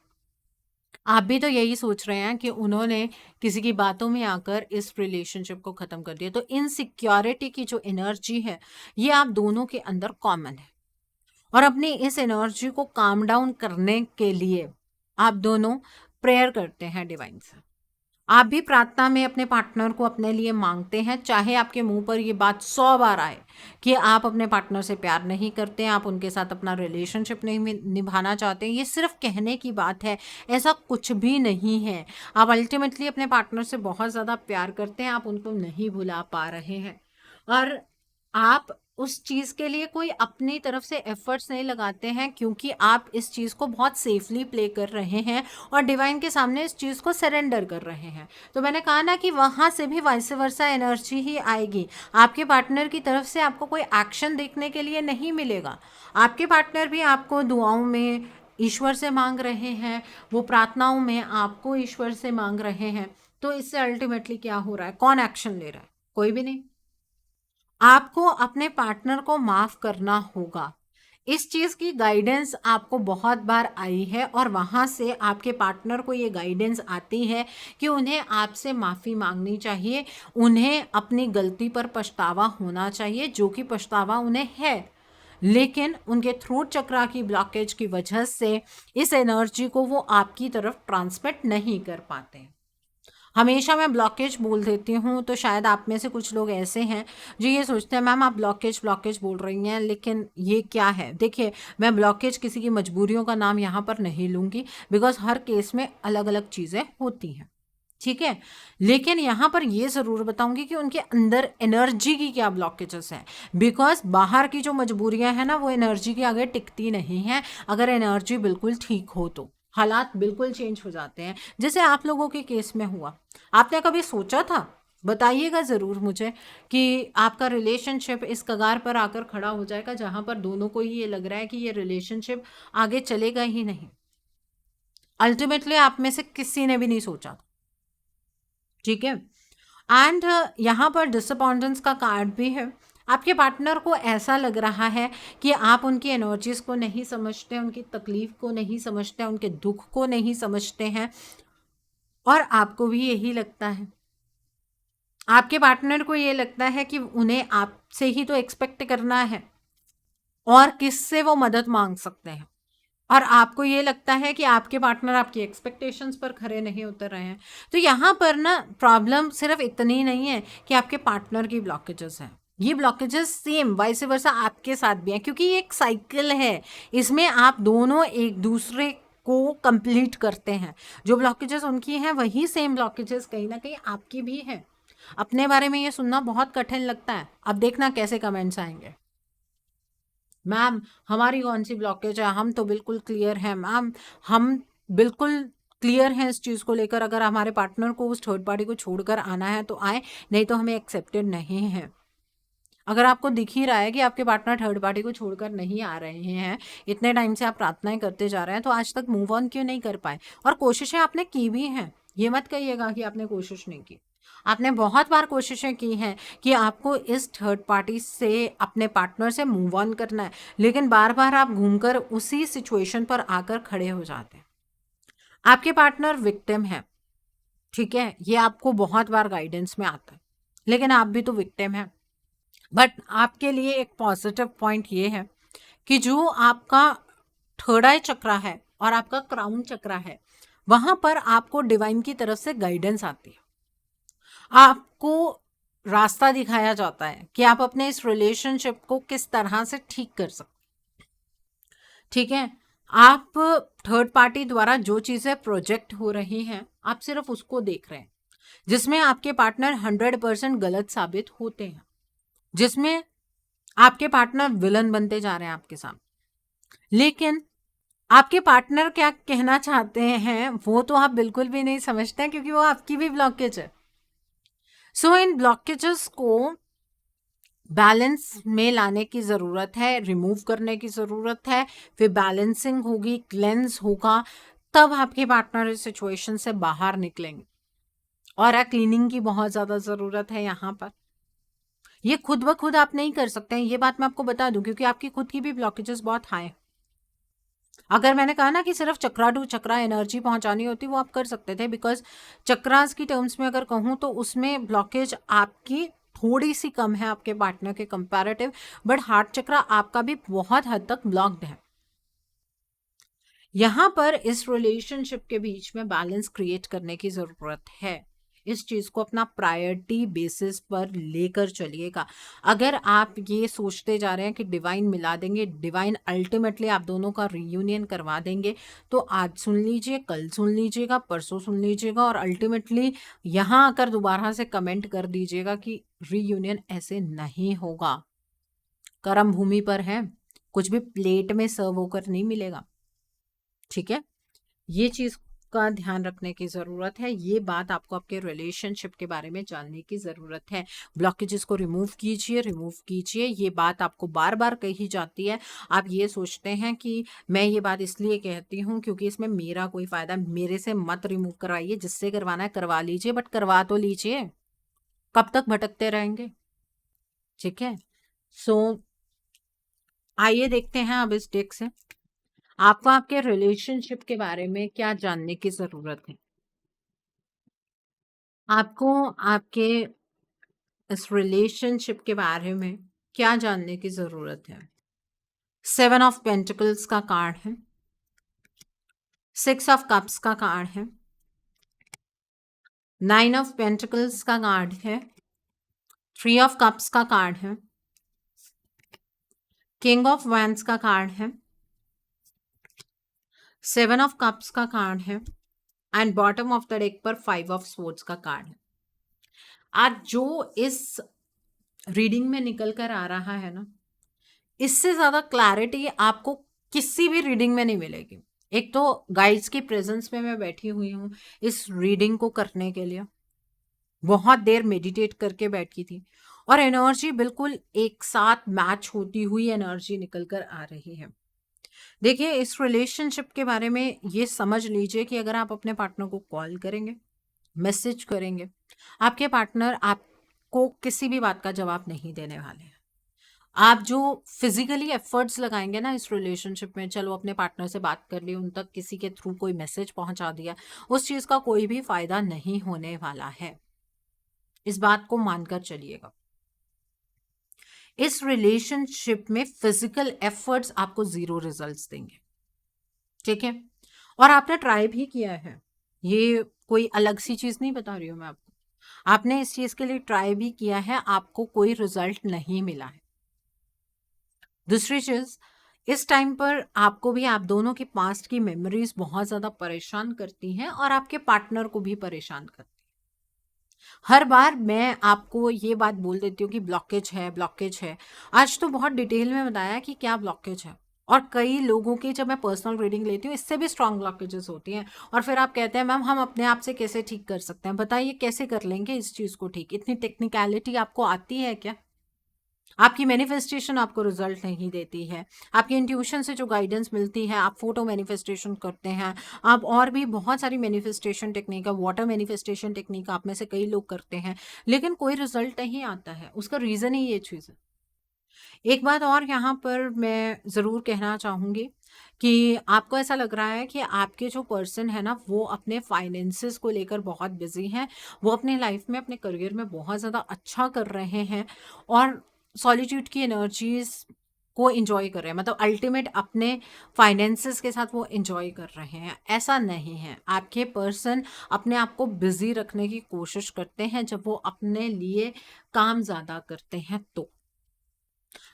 आप भी तो यही सोच रहे हैं कि उन्होंने किसी की बातों में आकर इस रिलेशनशिप को खत्म कर दिया। तो इनसिक्योरिटी की जो एनर्जी है, ये आप दोनों के अंदर कॉमन है। और अपनी इस एनर्जी को काम डाउन करने के लिए आप दोनों प्रेयर करते हैं डिवाइन से। आप भी प्रार्थना में अपने पार्टनर को अपने लिए मांगते हैं, चाहे आपके मुंह पर ये बात 100 बार आए कि आप अपने पार्टनर से प्यार नहीं करते, आप उनके साथ अपना रिलेशनशिप नहीं निभाना चाहते। ये सिर्फ कहने की बात है, ऐसा कुछ भी नहीं है। आप अल्टीमेटली अपने पार्टनर से बहुत ज़्यादा प्यार करते हैं, आप उनको नहीं भुला पा रहे हैं। और आप उस चीज़ के लिए कोई अपनी तरफ से एफर्ट्स नहीं लगाते हैं, क्योंकि आप इस चीज़ को बहुत सेफली प्ले कर रहे हैं और डिवाइन के सामने इस चीज़ को सरेंडर कर रहे हैं। तो मैंने कहा ना कि वहाँ से भी वाइस वर्सा एनर्जी ही आएगी। आपके पार्टनर की तरफ से आपको कोई एक्शन देखने के लिए नहीं मिलेगा। आपके पार्टनर भी आपको दुआओं में ईश्वर से मांग रहे हैं, वो प्रार्थनाओं में आपको ईश्वर से मांग रहे हैं। तो इससे अल्टीमेटली क्या हो रहा है? कौन एक्शन ले रहा है? कोई भी नहीं। आपको अपने पार्टनर को माफ करना होगा। इस चीज़ की गाइडेंस आपको बहुत बार आई है और वहाँ से आपके पार्टनर को ये गाइडेंस आती है कि उन्हें आपसे माफ़ी मांगनी चाहिए, उन्हें अपनी गलती पर पछतावा होना चाहिए, जो कि पछतावा उन्हें है। लेकिन उनके थ्रोट चक्रा की ब्लॉकेज की वजह से इस एनर्जी को वो आपकी तरफ ट्रांसमिट नहीं कर पाते। हमेशा मैं ब्लॉकेज बोल देती हूँ, तो शायद आप में से कुछ लोग ऐसे हैं जो ये सोचते हैं मैम आप ब्लॉकेज ब्लॉकेज बोल रही हैं, लेकिन ये क्या है? देखिए, मैं ब्लॉकेज किसी की मजबूरियों का नाम यहाँ पर नहीं लूँगी, बिकॉज हर केस में अलग अलग चीज़ें होती हैं, ठीक है। लेकिन यहाँ पर ये ज़रूर बताऊंगी कि उनके अंदर एनर्जी की क्या ब्लॉकेजेस हैं, बिकॉज बाहर की जो मजबूरियां हैं ना, वो एनर्जी के आगे टिकती नहीं हैं। अगर एनर्जी बिल्कुल ठीक हो तो हालात बिल्कुल चेंज हो जाते हैं, जैसे आप लोगों के केस में हुआ। आपने कभी सोचा था? बताइएगा ज़रूर मुझे कि आपका रिलेशनशिप इस कगार पर आकर खड़ा हो जाएगा जहाँ पर दोनों को ही ये लग रहा है कि ये रिलेशनशिप आगे चलेगा ही नहीं। अल्टीमेटली आप में से किसी ने भी नहीं सोचा, ठीक है। एंड यहाँ पर डिसअपॉइंटेंस का कार्ड भी है। आपके पार्टनर को ऐसा लग रहा है कि आप उनकी एनर्जीज को नहीं समझते, उनकी तकलीफ को नहीं समझते, उनके दुख को नहीं समझते हैं, और आपको भी यही लगता है। आपके पार्टनर को ये लगता है कि उन्हें आपसे ही तो एक्सपेक्ट करना है, और किससे वो मदद मांग सकते हैं। और आपको ये लगता है कि आपके पार्टनर आपकी एक्सपेक्टेशंस पर खरे नहीं उतर रहे हैं। तो यहाँ पर ना प्रॉब्लम सिर्फ इतनी नहीं है कि आपके पार्टनर की ब्लॉकेजेस हैं, ये ब्लॉकेजेस सेम वाइस वर्सा आपके साथ भी हैं, क्योंकि ये एक साइकिल है। इसमें आप दोनों एक दूसरे को कंप्लीट करते हैं। जो ब्लॉकेजेस उनकी हैं वही सेम ब्लॉकेजेस कहीं ना कहीं आपकी भी हैं। अपने बारे में ये सुनना बहुत कठिन लगता है। अब देखना कैसे कमेंट्स आएंगे, मैम हमारी कौन सी ब्लॉकेज है, हम तो बिल्कुल क्लियर हैं मैम, हम बिल्कुल क्लियर हैं इस चीज़ को लेकर। अगर हमारे पार्टनर को उस थर्ड पार्टी को छोड़कर आना है तो आए, नहीं तो हमें एक्सेप्टेड नहीं है। अगर आपको दिख ही रहा है कि आपके पार्टनर थर्ड पार्टी को छोड़कर नहीं आ रहे हैं, इतने टाइम से आप प्रार्थनाएं करते जा रहे हैं, तो आज तक मूव ऑन क्यों नहीं कर पाए? और कोशिशें आपने की भी हैं, ये मत कहिएगा कि आपने कोशिश नहीं की। आपने बहुत बार कोशिशें की हैं कि आपको इस थर्ड पार्टी से, अपने पार्टनर से मूव ऑन करना है, लेकिन बार बार आप घूमकर उसी सिचुएशन पर आकर खड़े हो जाते हैं। आपके पार्टनर विक्टिम है, ठीक है, ये आपको बहुत बार गाइडेंस में आता है, लेकिन आप भी तो विक्टिम हैं। बट आपके लिए एक पॉजिटिव पॉइंट ये है कि जो आपका थर्ड आई चक्रा है और आपका क्राउन चक्रा है, वहां पर आपको डिवाइन की तरफ से गाइडेंस आती है। आपको रास्ता दिखाया जाता है कि आप अपने इस रिलेशनशिप को किस तरह से ठीक कर सकते, ठीक है। आप थर्ड पार्टी द्वारा जो चीज़ें प्रोजेक्ट हो रही हैं, आप सिर्फ उसको देख रहे हैं, जिसमें आपके पार्टनर 100% गलत साबित होते हैं, जिसमें आपके पार्टनर विलन बनते जा रहे हैं आपके सामने। लेकिन आपके पार्टनर क्या कहना चाहते हैं वो तो आप बिल्कुल भी नहीं समझते हैं, क्योंकि वो आपकी भी ब्लॉकेज है। सो इन ब्लॉकेजेस को बैलेंस में लाने की ज़रूरत है, रिमूव करने की ज़रूरत है। फिर बैलेंसिंग होगी, क्लेंस होगा, तब आपके पार्टनर इस सिचुएशन से बाहर निकलेंगे। और क्लीनिंग की बहुत ज़्यादा ज़रूरत है यहाँ पर। ये खुद ब खुद आप नहीं कर सकते हैं, ये बात मैं आपको बता दूं, क्योंकि आपकी खुद की भी ब्लॉकेजेस बहुत हाई हैं। अगर मैंने कहा ना कि सिर्फ चक्रा टू चक्रा एनर्जी पहुंचानी होती, वो आप कर सकते थे, बिकॉज चक्रास की टर्म्स में अगर कहूँ तो उसमें ब्लॉकेज आपकी थोड़ी सी कम है आपके पार्टनर के कंपैरेटिव, बट हार्ट चक्रा आपका भी बहुत हद तक ब्लॉक्ड है। यहां पर इस रिलेशनशिप के बीच में बैलेंस क्रिएट करने की जरूरत है। इस चीज को अपना प्रायोरिटी बेसिस पर लेकर चलिएगा। अगर आप ये सोचते जा रहे हैं कि डिवाइन मिला देंगे, डिवाइन अल्टीमेटली आप दोनों का रियूनियन करवा देंगे, तो आज सुन लीजिए, कल सुन लीजिएगा, परसों सुन लीजिएगा, और अल्टीमेटली यहां आकर दोबारा से कमेंट कर दीजिएगा कि रियूनियन ऐसे नहीं होगा। कर्म भूमि पर है, कुछ भी प्लेट में सर्व होकर नहीं मिलेगा। ठीक है, ये चीज का ध्यान रखने की जरूरत है। ये बात आपको आपके रिलेशनशिप के बारे में जानने की जरूरत है। ब्लॉकेजेस को रिमूव कीजिए, रिमूव कीजिए। ये बात आपको बार बार कही जाती है। आप ये सोचते हैं कि मैं ये बात इसलिए कहती हूँ क्योंकि इसमें मेरा कोई फायदा, मेरे से मत रिमूव करवाइए, जिससे करवाना है करवा लीजिए, बट करवा तो लीजिए। कब तक भटकते रहेंगे? ठीक है, सो आइए देखते हैं अब इस डेक से आपको आपके रिलेशनशिप के बारे में क्या जानने की जरूरत है। आपको आपके इस रिलेशनशिप के बारे में क्या जानने की जरूरत है? 7 ऑफ पेंटिकल्स का कार्ड है, 6 ऑफ कप्स का कार्ड है, 9 ऑफ पेंटिकल्स का कार्ड है, 3 ऑफ कप्स का कार्ड है, किंग ऑफ वैंड्स का कार्ड है, 7 ऑफ कप्स का कार्ड है, and bottom of the deck पर 5 ऑफ स्वॉर्ड्स का कार्ड है। आज जो इस रीडिंग में निकल कर आ रहा है ना, इससे ज्यादा क्लैरिटी आपको किसी भी रीडिंग में नहीं मिलेगी। एक तो गाइड्स की प्रेजेंस में मैं बैठी हुई हूँ इस रीडिंग को करने के लिए, बहुत देर मेडिटेट करके बैठी थी, और एनर्जी बिल्कुल एक साथ मैच होती हुई एनर्जी निकल कर आ रही है। देखिए, इस रिलेशनशिप के बारे में ये समझ लीजिए कि अगर आप अपने पार्टनर को कॉल करेंगे, मैसेज करेंगे, आपके पार्टनर आपको किसी भी बात का जवाब नहीं देने वाले हैं। आप जो फिजिकली एफर्ट्स लगाएंगे ना इस रिलेशनशिप में, चलो अपने पार्टनर से बात कर ली, उन तक किसी के थ्रू कोई मैसेज पहुंचा दिया, उस चीज का कोई भी फायदा नहीं होने वाला है। इस बात को मानकर चलिएगा। इस रिलेशनशिप में फिजिकल एफर्ट्स आपको 0 रिजल्ट्स देंगे। ठीक है, और आपने ट्राई भी किया है, ये कोई अलग सी चीज नहीं बता रही हूं मैं आपको। आपने इस चीज के लिए ट्राई भी किया है, आपको कोई रिजल्ट नहीं मिला है। दूसरी चीज, इस टाइम पर आपको भी आप दोनों की पास्ट की मेमोरीज बहुत ज्यादा परेशान करती हैं, और आपके पार्टनर को भी परेशान करती हैं। हर बार मैं आपको ये बात बोल देती हूँ कि ब्लॉकेज है, ब्लॉकेज है। आज तो बहुत डिटेल में बताया कि क्या ब्लॉकेज है, और कई लोगों की जब मैं पर्सनल रीडिंग लेती हूँ इससे भी स्ट्रांग ब्लॉकेजेस होती हैं, और फिर आप कहते हैं मैम हम अपने आप से कैसे ठीक कर सकते हैं? बताइए कैसे कर लेंगे इस चीज को ठीक? इतनी टेक्निकलिटी आपको आती है क्या? आपकी मैनिफेस्टेशन आपको रिजल्ट नहीं देती है, आपकी इंट्यूशन से जो गाइडेंस मिलती है, आप फोटो मैनिफेस्टेशन करते हैं, आप और भी बहुत सारी मैनिफेस्टेशन टेक्निक है, वाटर मैनिफेस्टेशन टेक्निक आप में से कई लोग करते हैं, लेकिन कोई रिजल्ट नहीं आता है। उसका रीजन ही ये चीज है। एक बात और यहाँ पर मैं ज़रूर कहना चाहूँगी कि आपको ऐसा लग रहा है कि आपके जो पर्सन है ना, वो अपने फाइनेंसेस को लेकर बहुत बिजी हैं, वो अपने लाइफ में, अपने करियर में बहुत ज़्यादा अच्छा कर रहे हैं, और सॉलिट्यूड की एनर्जीज को इंजॉय कर रहे हैं, मतलब अल्टीमेट अपने फाइनेंसेस के साथ वो इंजॉय कर रहे हैं। ऐसा नहीं है, आपके पर्सन अपने आप को बिजी रखने की कोशिश करते हैं जब वो अपने लिए काम ज़्यादा करते हैं। तो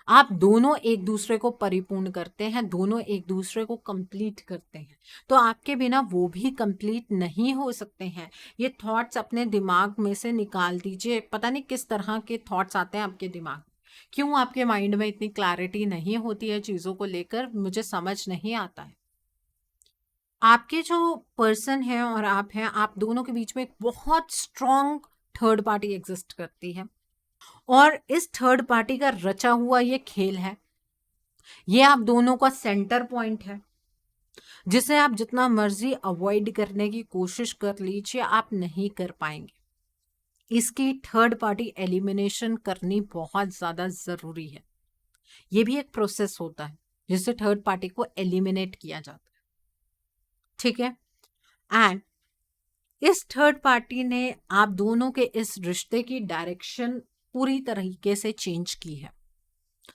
आप दोनों एक दूसरे को परिपूर्ण करते हैं, दोनों एक दूसरे को कंप्लीट करते हैं, तो आपके बिना वो भी कंप्लीट नहीं हो सकते हैं। ये थॉट्स अपने दिमाग में से निकाल दीजिए। पता नहीं किस तरह के थॉट्स आते हैं आपके दिमाग में, क्यों आपके माइंड में इतनी क्लैरिटी नहीं होती है चीज़ों को लेकर, मुझे समझ नहीं आता है। आपके जो पर्सन है और आप हैं, आप दोनों के बीच में एक बहुत स्ट्रॉन्ग थर्ड पार्टी एग्जिस्ट करती है, और इस थर्ड पार्टी का रचा हुआ ये खेल है, ये आप दोनों का सेंटर पॉइंट है, जिसे आप जितना मर्जी अवॉइड करने की कोशिश कर लीजिए, आप नहीं कर पाएंगे। इसकी थर्ड पार्टी एलिमिनेशन करनी बहुत ज्यादा जरूरी है। ये भी एक प्रोसेस होता है, जिससे थर्ड पार्टी को एलिमिनेट किया जाता है। ठीक है। एंड इस थर्ड पार्टी ने आप दोनों के इस रिश्ते की डायरेक्शन पूरी तरीके से चेंज की है।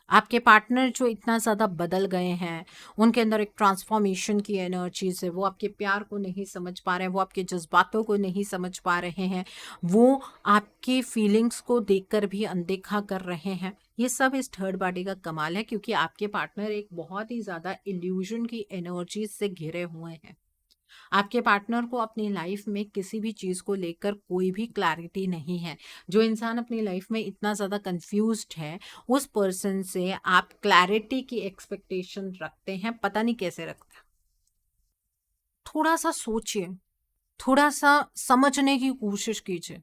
आपके पार्टनर जो इतना ज़्यादा बदल गए हैं, उनके अंदर एक ट्रांसफॉर्मेशन की एनर्जीज है, वो आपके प्यार को नहीं समझ पा रहे हैं, वो आपके जज्बातों को नहीं समझ पा रहे हैं, वो आपकी फीलिंग्स को देखकर भी अनदेखा कर रहे हैं। ये सब इस थर्ड पार्टी का कमाल है, क्योंकि आपके पार्टनर एक बहुत ही ज़्यादा इल्यूजन की एनर्जीज से घिरे हुए हैं। आपके पार्टनर को अपनी लाइफ में किसी भी चीज़ को लेकर कोई भी क्लैरिटी नहीं है। जो इंसान अपनी लाइफ में इतना ज़्यादा कंफ्यूज्ड है, उस पर्सन से आप क्लैरिटी की एक्सपेक्टेशन रखते हैं, पता नहीं कैसे रखते हैं। थोड़ा सा सोचिए, थोड़ा सा समझने की कोशिश कीजिए।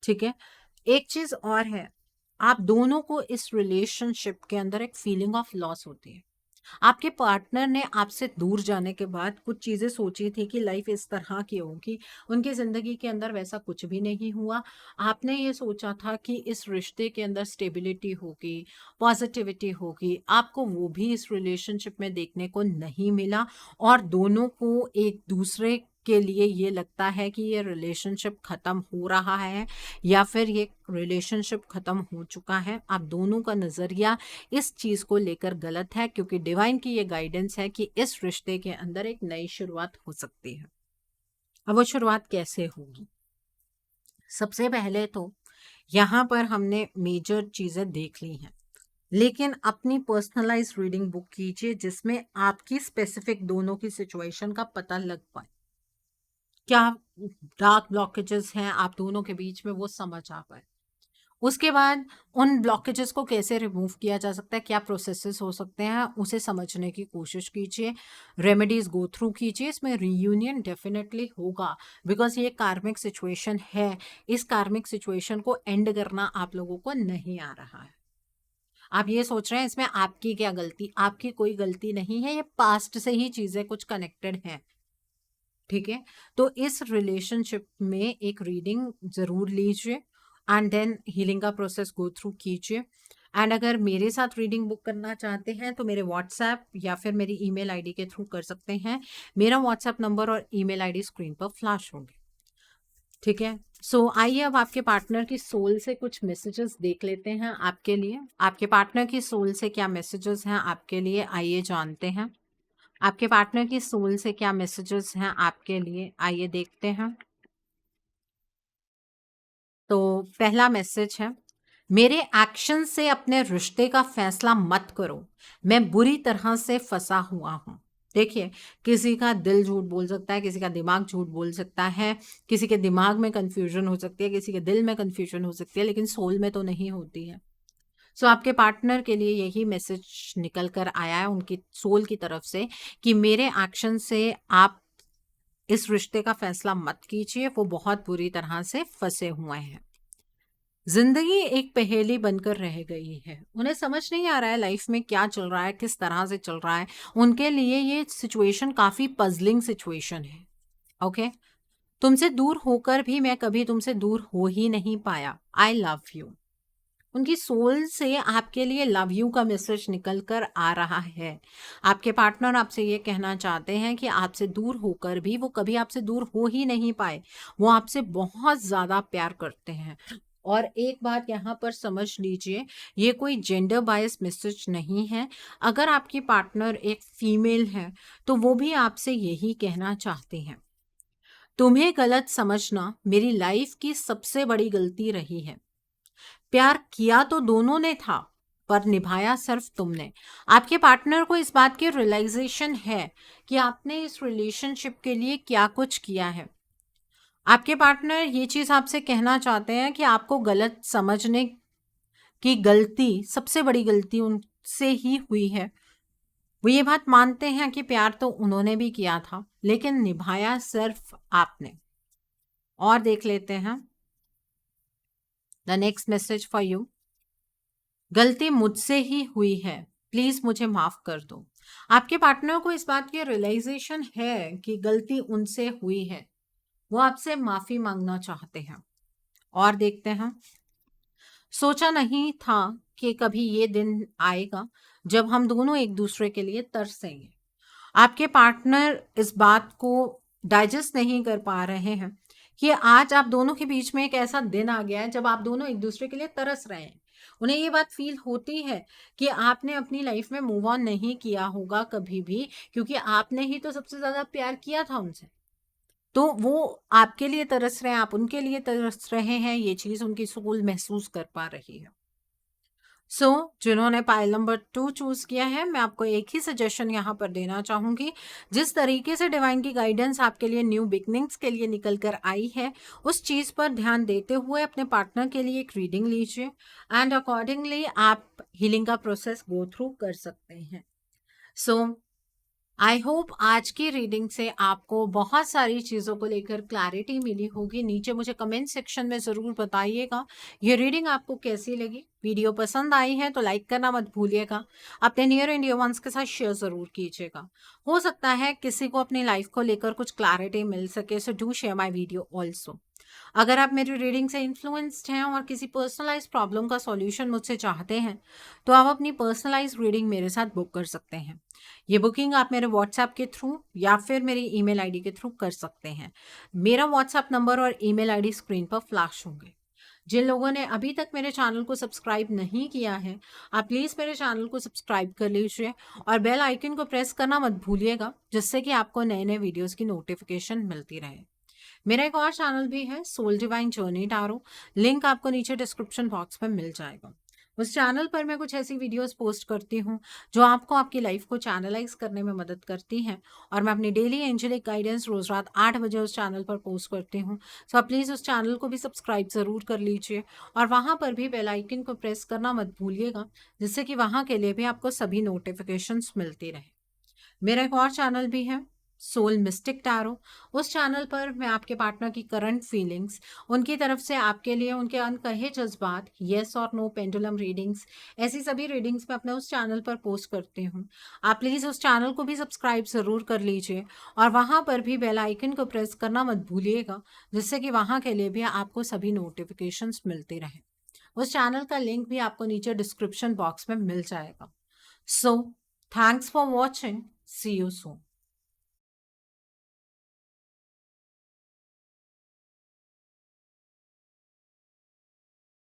ठीक है। एक चीज और है, आप दोनों को इस रिलेशनशिप के अंदर एक फीलिंग ऑफ लॉस होती है। आपके पार्टनर ने आपसे दूर जाने के बाद कुछ चीज़ें सोची थी कि लाइफ इस तरह की होगी, उनकी ज़िंदगी के अंदर वैसा कुछ भी नहीं हुआ। आपने ये सोचा था कि इस रिश्ते के अंदर स्टेबिलिटी होगी, पॉजिटिविटी होगी, आपको वो भी इस रिलेशनशिप में देखने को नहीं मिला। और दोनों को एक दूसरे के लिए ये लगता है कि ये रिलेशनशिप ख़त्म हो रहा है या फिर ये रिलेशनशिप ख़त्म हो चुका है। आप दोनों का नज़रिया इस चीज़ को लेकर गलत है, क्योंकि डिवाइन की ये गाइडेंस है कि इस रिश्ते के अंदर एक नई शुरुआत हो सकती है। अब वो शुरुआत कैसे होगी? सबसे पहले तो यहाँ पर हमने मेजर चीज़ें देख ली हैं, लेकिन अपनी पर्सनलाइज रीडिंग बुक कीजिए, जिसमें आपकी स्पेसिफिक दोनों की सिचुएशन का पता लग पाए। क्या डार्क ब्लॉकेजेस हैं आप दोनों के बीच में, वो समझ आ पाए। उसके बाद उन ब्लॉकेजेस को कैसे रिमूव किया जा सकता है, क्या प्रोसेसेस हो सकते हैं, उसे समझने की कोशिश कीजिए, रेमेडीज गो थ्रू कीजिए। इसमें रीयूनियन डेफिनेटली होगा, बिकॉज ये कार्मिक सिचुएशन है। इस कार्मिक सिचुएशन को एंड करना आप लोगों को नहीं आ रहा है। आप ये सोच रहे हैं इसमें आपकी क्या गलती, आपकी कोई गलती नहीं है, ये पास्ट से ही चीज़ें कुछ कनेक्टेड हैं। ठीक है। तो इस रिलेशनशिप में एक रीडिंग ज़रूर लीजिए एंड देन हीलिंग का प्रोसेस गो थ्रू कीजिए। एंड अगर मेरे साथ रीडिंग बुक करना चाहते हैं तो मेरे व्हाट्सएप या फिर मेरी ईमेल आईडी के थ्रू कर सकते हैं। मेरा व्हाट्सएप नंबर और ईमेल आईडी स्क्रीन पर फ्लैश होंगे। ठीक है। सो आइए अब आपके पार्टनर की सोल से कुछ मैसेजेस देख लेते हैं आपके लिए। आपके पार्टनर की सोल से क्या मैसेजेस हैं आपके लिए, आइए जानते हैं। आपके पार्टनर की सोल से क्या मैसेजेस हैं आपके लिए, आइए देखते हैं। तो पहला मैसेज है, मेरे एक्शन से अपने रिश्ते का फैसला मत करो, मैं बुरी तरह से फंसा हुआ हूँ। देखिए, किसी का दिल झूठ बोल सकता है, किसी का दिमाग झूठ बोल सकता है, किसी के दिमाग में कंफ्यूजन हो सकती है, किसी के दिल में कंफ्यूजन हो सकती है, लेकिन सोल में तो नहीं होती है। सो आपके पार्टनर के लिए यही मैसेज निकल कर आया है उनकी सोल की तरफ से कि मेरे एक्शन से आप इस रिश्ते का फैसला मत कीजिए, वो बहुत बुरी तरह से फंसे हुए हैं। जिंदगी एक पहेली बनकर रह गई है, उन्हें समझ नहीं आ रहा है लाइफ में क्या चल रहा है, किस तरह से चल रहा है। उनके लिए ये सिचुएशन काफी पजलिंग सिचुएशन है। ओके। तुमसे दूर होकर भी मैं कभी तुमसे दूर हो ही नहीं पाया, आई लव यू। उनकी सोल से आपके लिए लव यू का मैसेज निकल कर आ रहा है। आपके पार्टनर आपसे ये कहना चाहते हैं कि आपसे दूर होकर भी वो कभी आपसे दूर हो ही नहीं पाए, वो आपसे बहुत ज़्यादा प्यार करते हैं। और एक बात यहाँ पर समझ लीजिए, ये कोई जेंडर बायस मैसेज नहीं है। अगर आपकी पार्टनर एक फीमेल है तो वो भी आपसे यही कहना चाहते हैं, तुम्हें गलत समझना मेरी लाइफ की सबसे बड़ी गलती रही है। प्यार किया तो दोनों ने था, पर निभाया सिर्फ तुमने। आपके पार्टनर को इस बात की रियलाइजेशन है कि आपने इस रिलेशनशिप के लिए क्या कुछ किया है। आपके पार्टनर ये चीज़ आपसे कहना चाहते हैं कि आपको गलत समझने की गलती, सबसे बड़ी गलती उनसे ही हुई है। वो ये बात मानते हैं कि प्यार तो उन्होंने भी किया था, लेकिन निभाया सिर्फ आपने। और देख लेते हैं the next message for you. गलती मुझसे ही हुई है, प्लीज मुझे माफ कर दो। आपके पार्टनर को इस बात की रियलाइजेशन है कि गलती उनसे हुई है, वो आपसे माफी मांगना चाहते हैं। और देखते हैं, सोचा नहीं था कि कभी ये दिन आएगा जब हम दोनों एक दूसरे के लिए तरसेंगे। आपके पार्टनर इस बात को डाइजेस्ट नहीं कर पा रहे हैं कि आज आप दोनों के बीच में एक ऐसा दिन आ गया है जब आप दोनों एक दूसरे के लिए तरस रहे हैं। उन्हें ये बात फील होती है कि आपने अपनी लाइफ में मूव ऑन नहीं किया होगा कभी भी, क्योंकि आपने ही तो सबसे ज्यादा प्यार किया था उनसे। तो वो आपके लिए तरस रहे हैं, आप उनके लिए तरस रहे हैं, ये चीज उनकी सोल महसूस कर पा रही है। जिन्होंने पाइल नंबर 2 चूज किया है, मैं आपको एक ही सजेशन यहाँ पर देना चाहूंगी। जिस तरीके से डिवाइन की गाइडेंस आपके लिए न्यू बिगनिंग्स के लिए निकल कर आई है, उस चीज पर ध्यान देते हुए अपने पार्टनर के लिए एक रीडिंग लीजिए एंड अकॉर्डिंगली आप हीलिंग का प्रोसेस गो थ्रू कर सकते हैं। सो आई होप आज की रीडिंग से आपको बहुत सारी चीज़ों को लेकर क्लैरिटी मिली होगी। नीचे मुझे कमेंट सेक्शन में ज़रूर बताइएगा ये रीडिंग आपको कैसी लगी। वीडियो पसंद आई है तो लाइक करना मत भूलिएगा। अपने नियर एंड डियर वंस के साथ शेयर ज़रूर कीजिएगा। हो सकता है किसी को अपनी लाइफ को लेकर कुछ क्लैरिटी मिल सके, so do share my video also. अगर आप मेरी रीडिंग से इन्फ्लुएंस्ड हैं और किसी पर्सनलाइज प्रॉब्लम का सॉल्यूशन मुझसे चाहते हैं, तो आप अपनी पर्सनलाइज रीडिंग मेरे साथ बुक कर सकते हैं। ये बुकिंग आप मेरे व्हाट्सएप के थ्रू या फिर मेरी ईमेल आईडी के थ्रू कर सकते हैं। मेरा व्हाट्सएप नंबर और ईमेल आईडी स्क्रीन पर फ्लैश होंगे। जिन लोगों ने अभी तक मेरे चैनल को सब्सक्राइब नहीं किया है, आप प्लीज़ मेरे चैनल को सब्सक्राइब कर लीजिए और बेल आइकन को प्रेस करना मत भूलिएगा, जिससे कि आपको नए नए वीडियोस की नोटिफिकेशन मिलती रहे। मेरा एक और चैनल भी है, soul divine journey tarot. Link आपको नीचे डिस्क्रिप्शन बॉक्स में मिल जाएगा। उस चैनल पर मैं कुछ ऐसी वीडियोस पोस्ट करती हूँ जो आपको आपकी लाइफ को चैनलाइज करने में मदद करती हैं, और मैं अपनी डेली एंजेलिक गाइडेंस रोज रात 8 बजे उस चैनल पर पोस्ट करती हूँ। सो आप प्लीज़ उस चैनल को भी सब्सक्राइब ज़रूर कर लीजिए और वहाँ पर भी बेल आइकन को प्रेस करना मत भूलिएगा, जिससे कि वहाँ के लिए भी आपको सभी नोटिफिकेशंस मिलती रहे। मेरा एक और चैनल भी है, सोल मिस्टिक टैरो। उस चैनल पर मैं आपके पार्टनर की करंट फीलिंग्स, उनकी तरफ से आपके लिए उनके अनकहे जज्बात, येस और नो पेंडुलम रीडिंग्स, ऐसी सभी रीडिंग्स मैं अपने उस चैनल पर पोस्ट करती हूँ। आप प्लीज़ उस चैनल को भी सब्सक्राइब ज़रूर कर लीजिए और वहाँ पर भी बेल आइकन को प्रेस करना मत भूलिएगा, जिससे कि वहाँ के लिए भी आपको सभी नोटिफिकेशंस मिलती रहे। उस चैनल का लिंक भी आपको नीचे डिस्क्रिप्शन बॉक्स में मिल जाएगा। So thanks for watching. See you soon.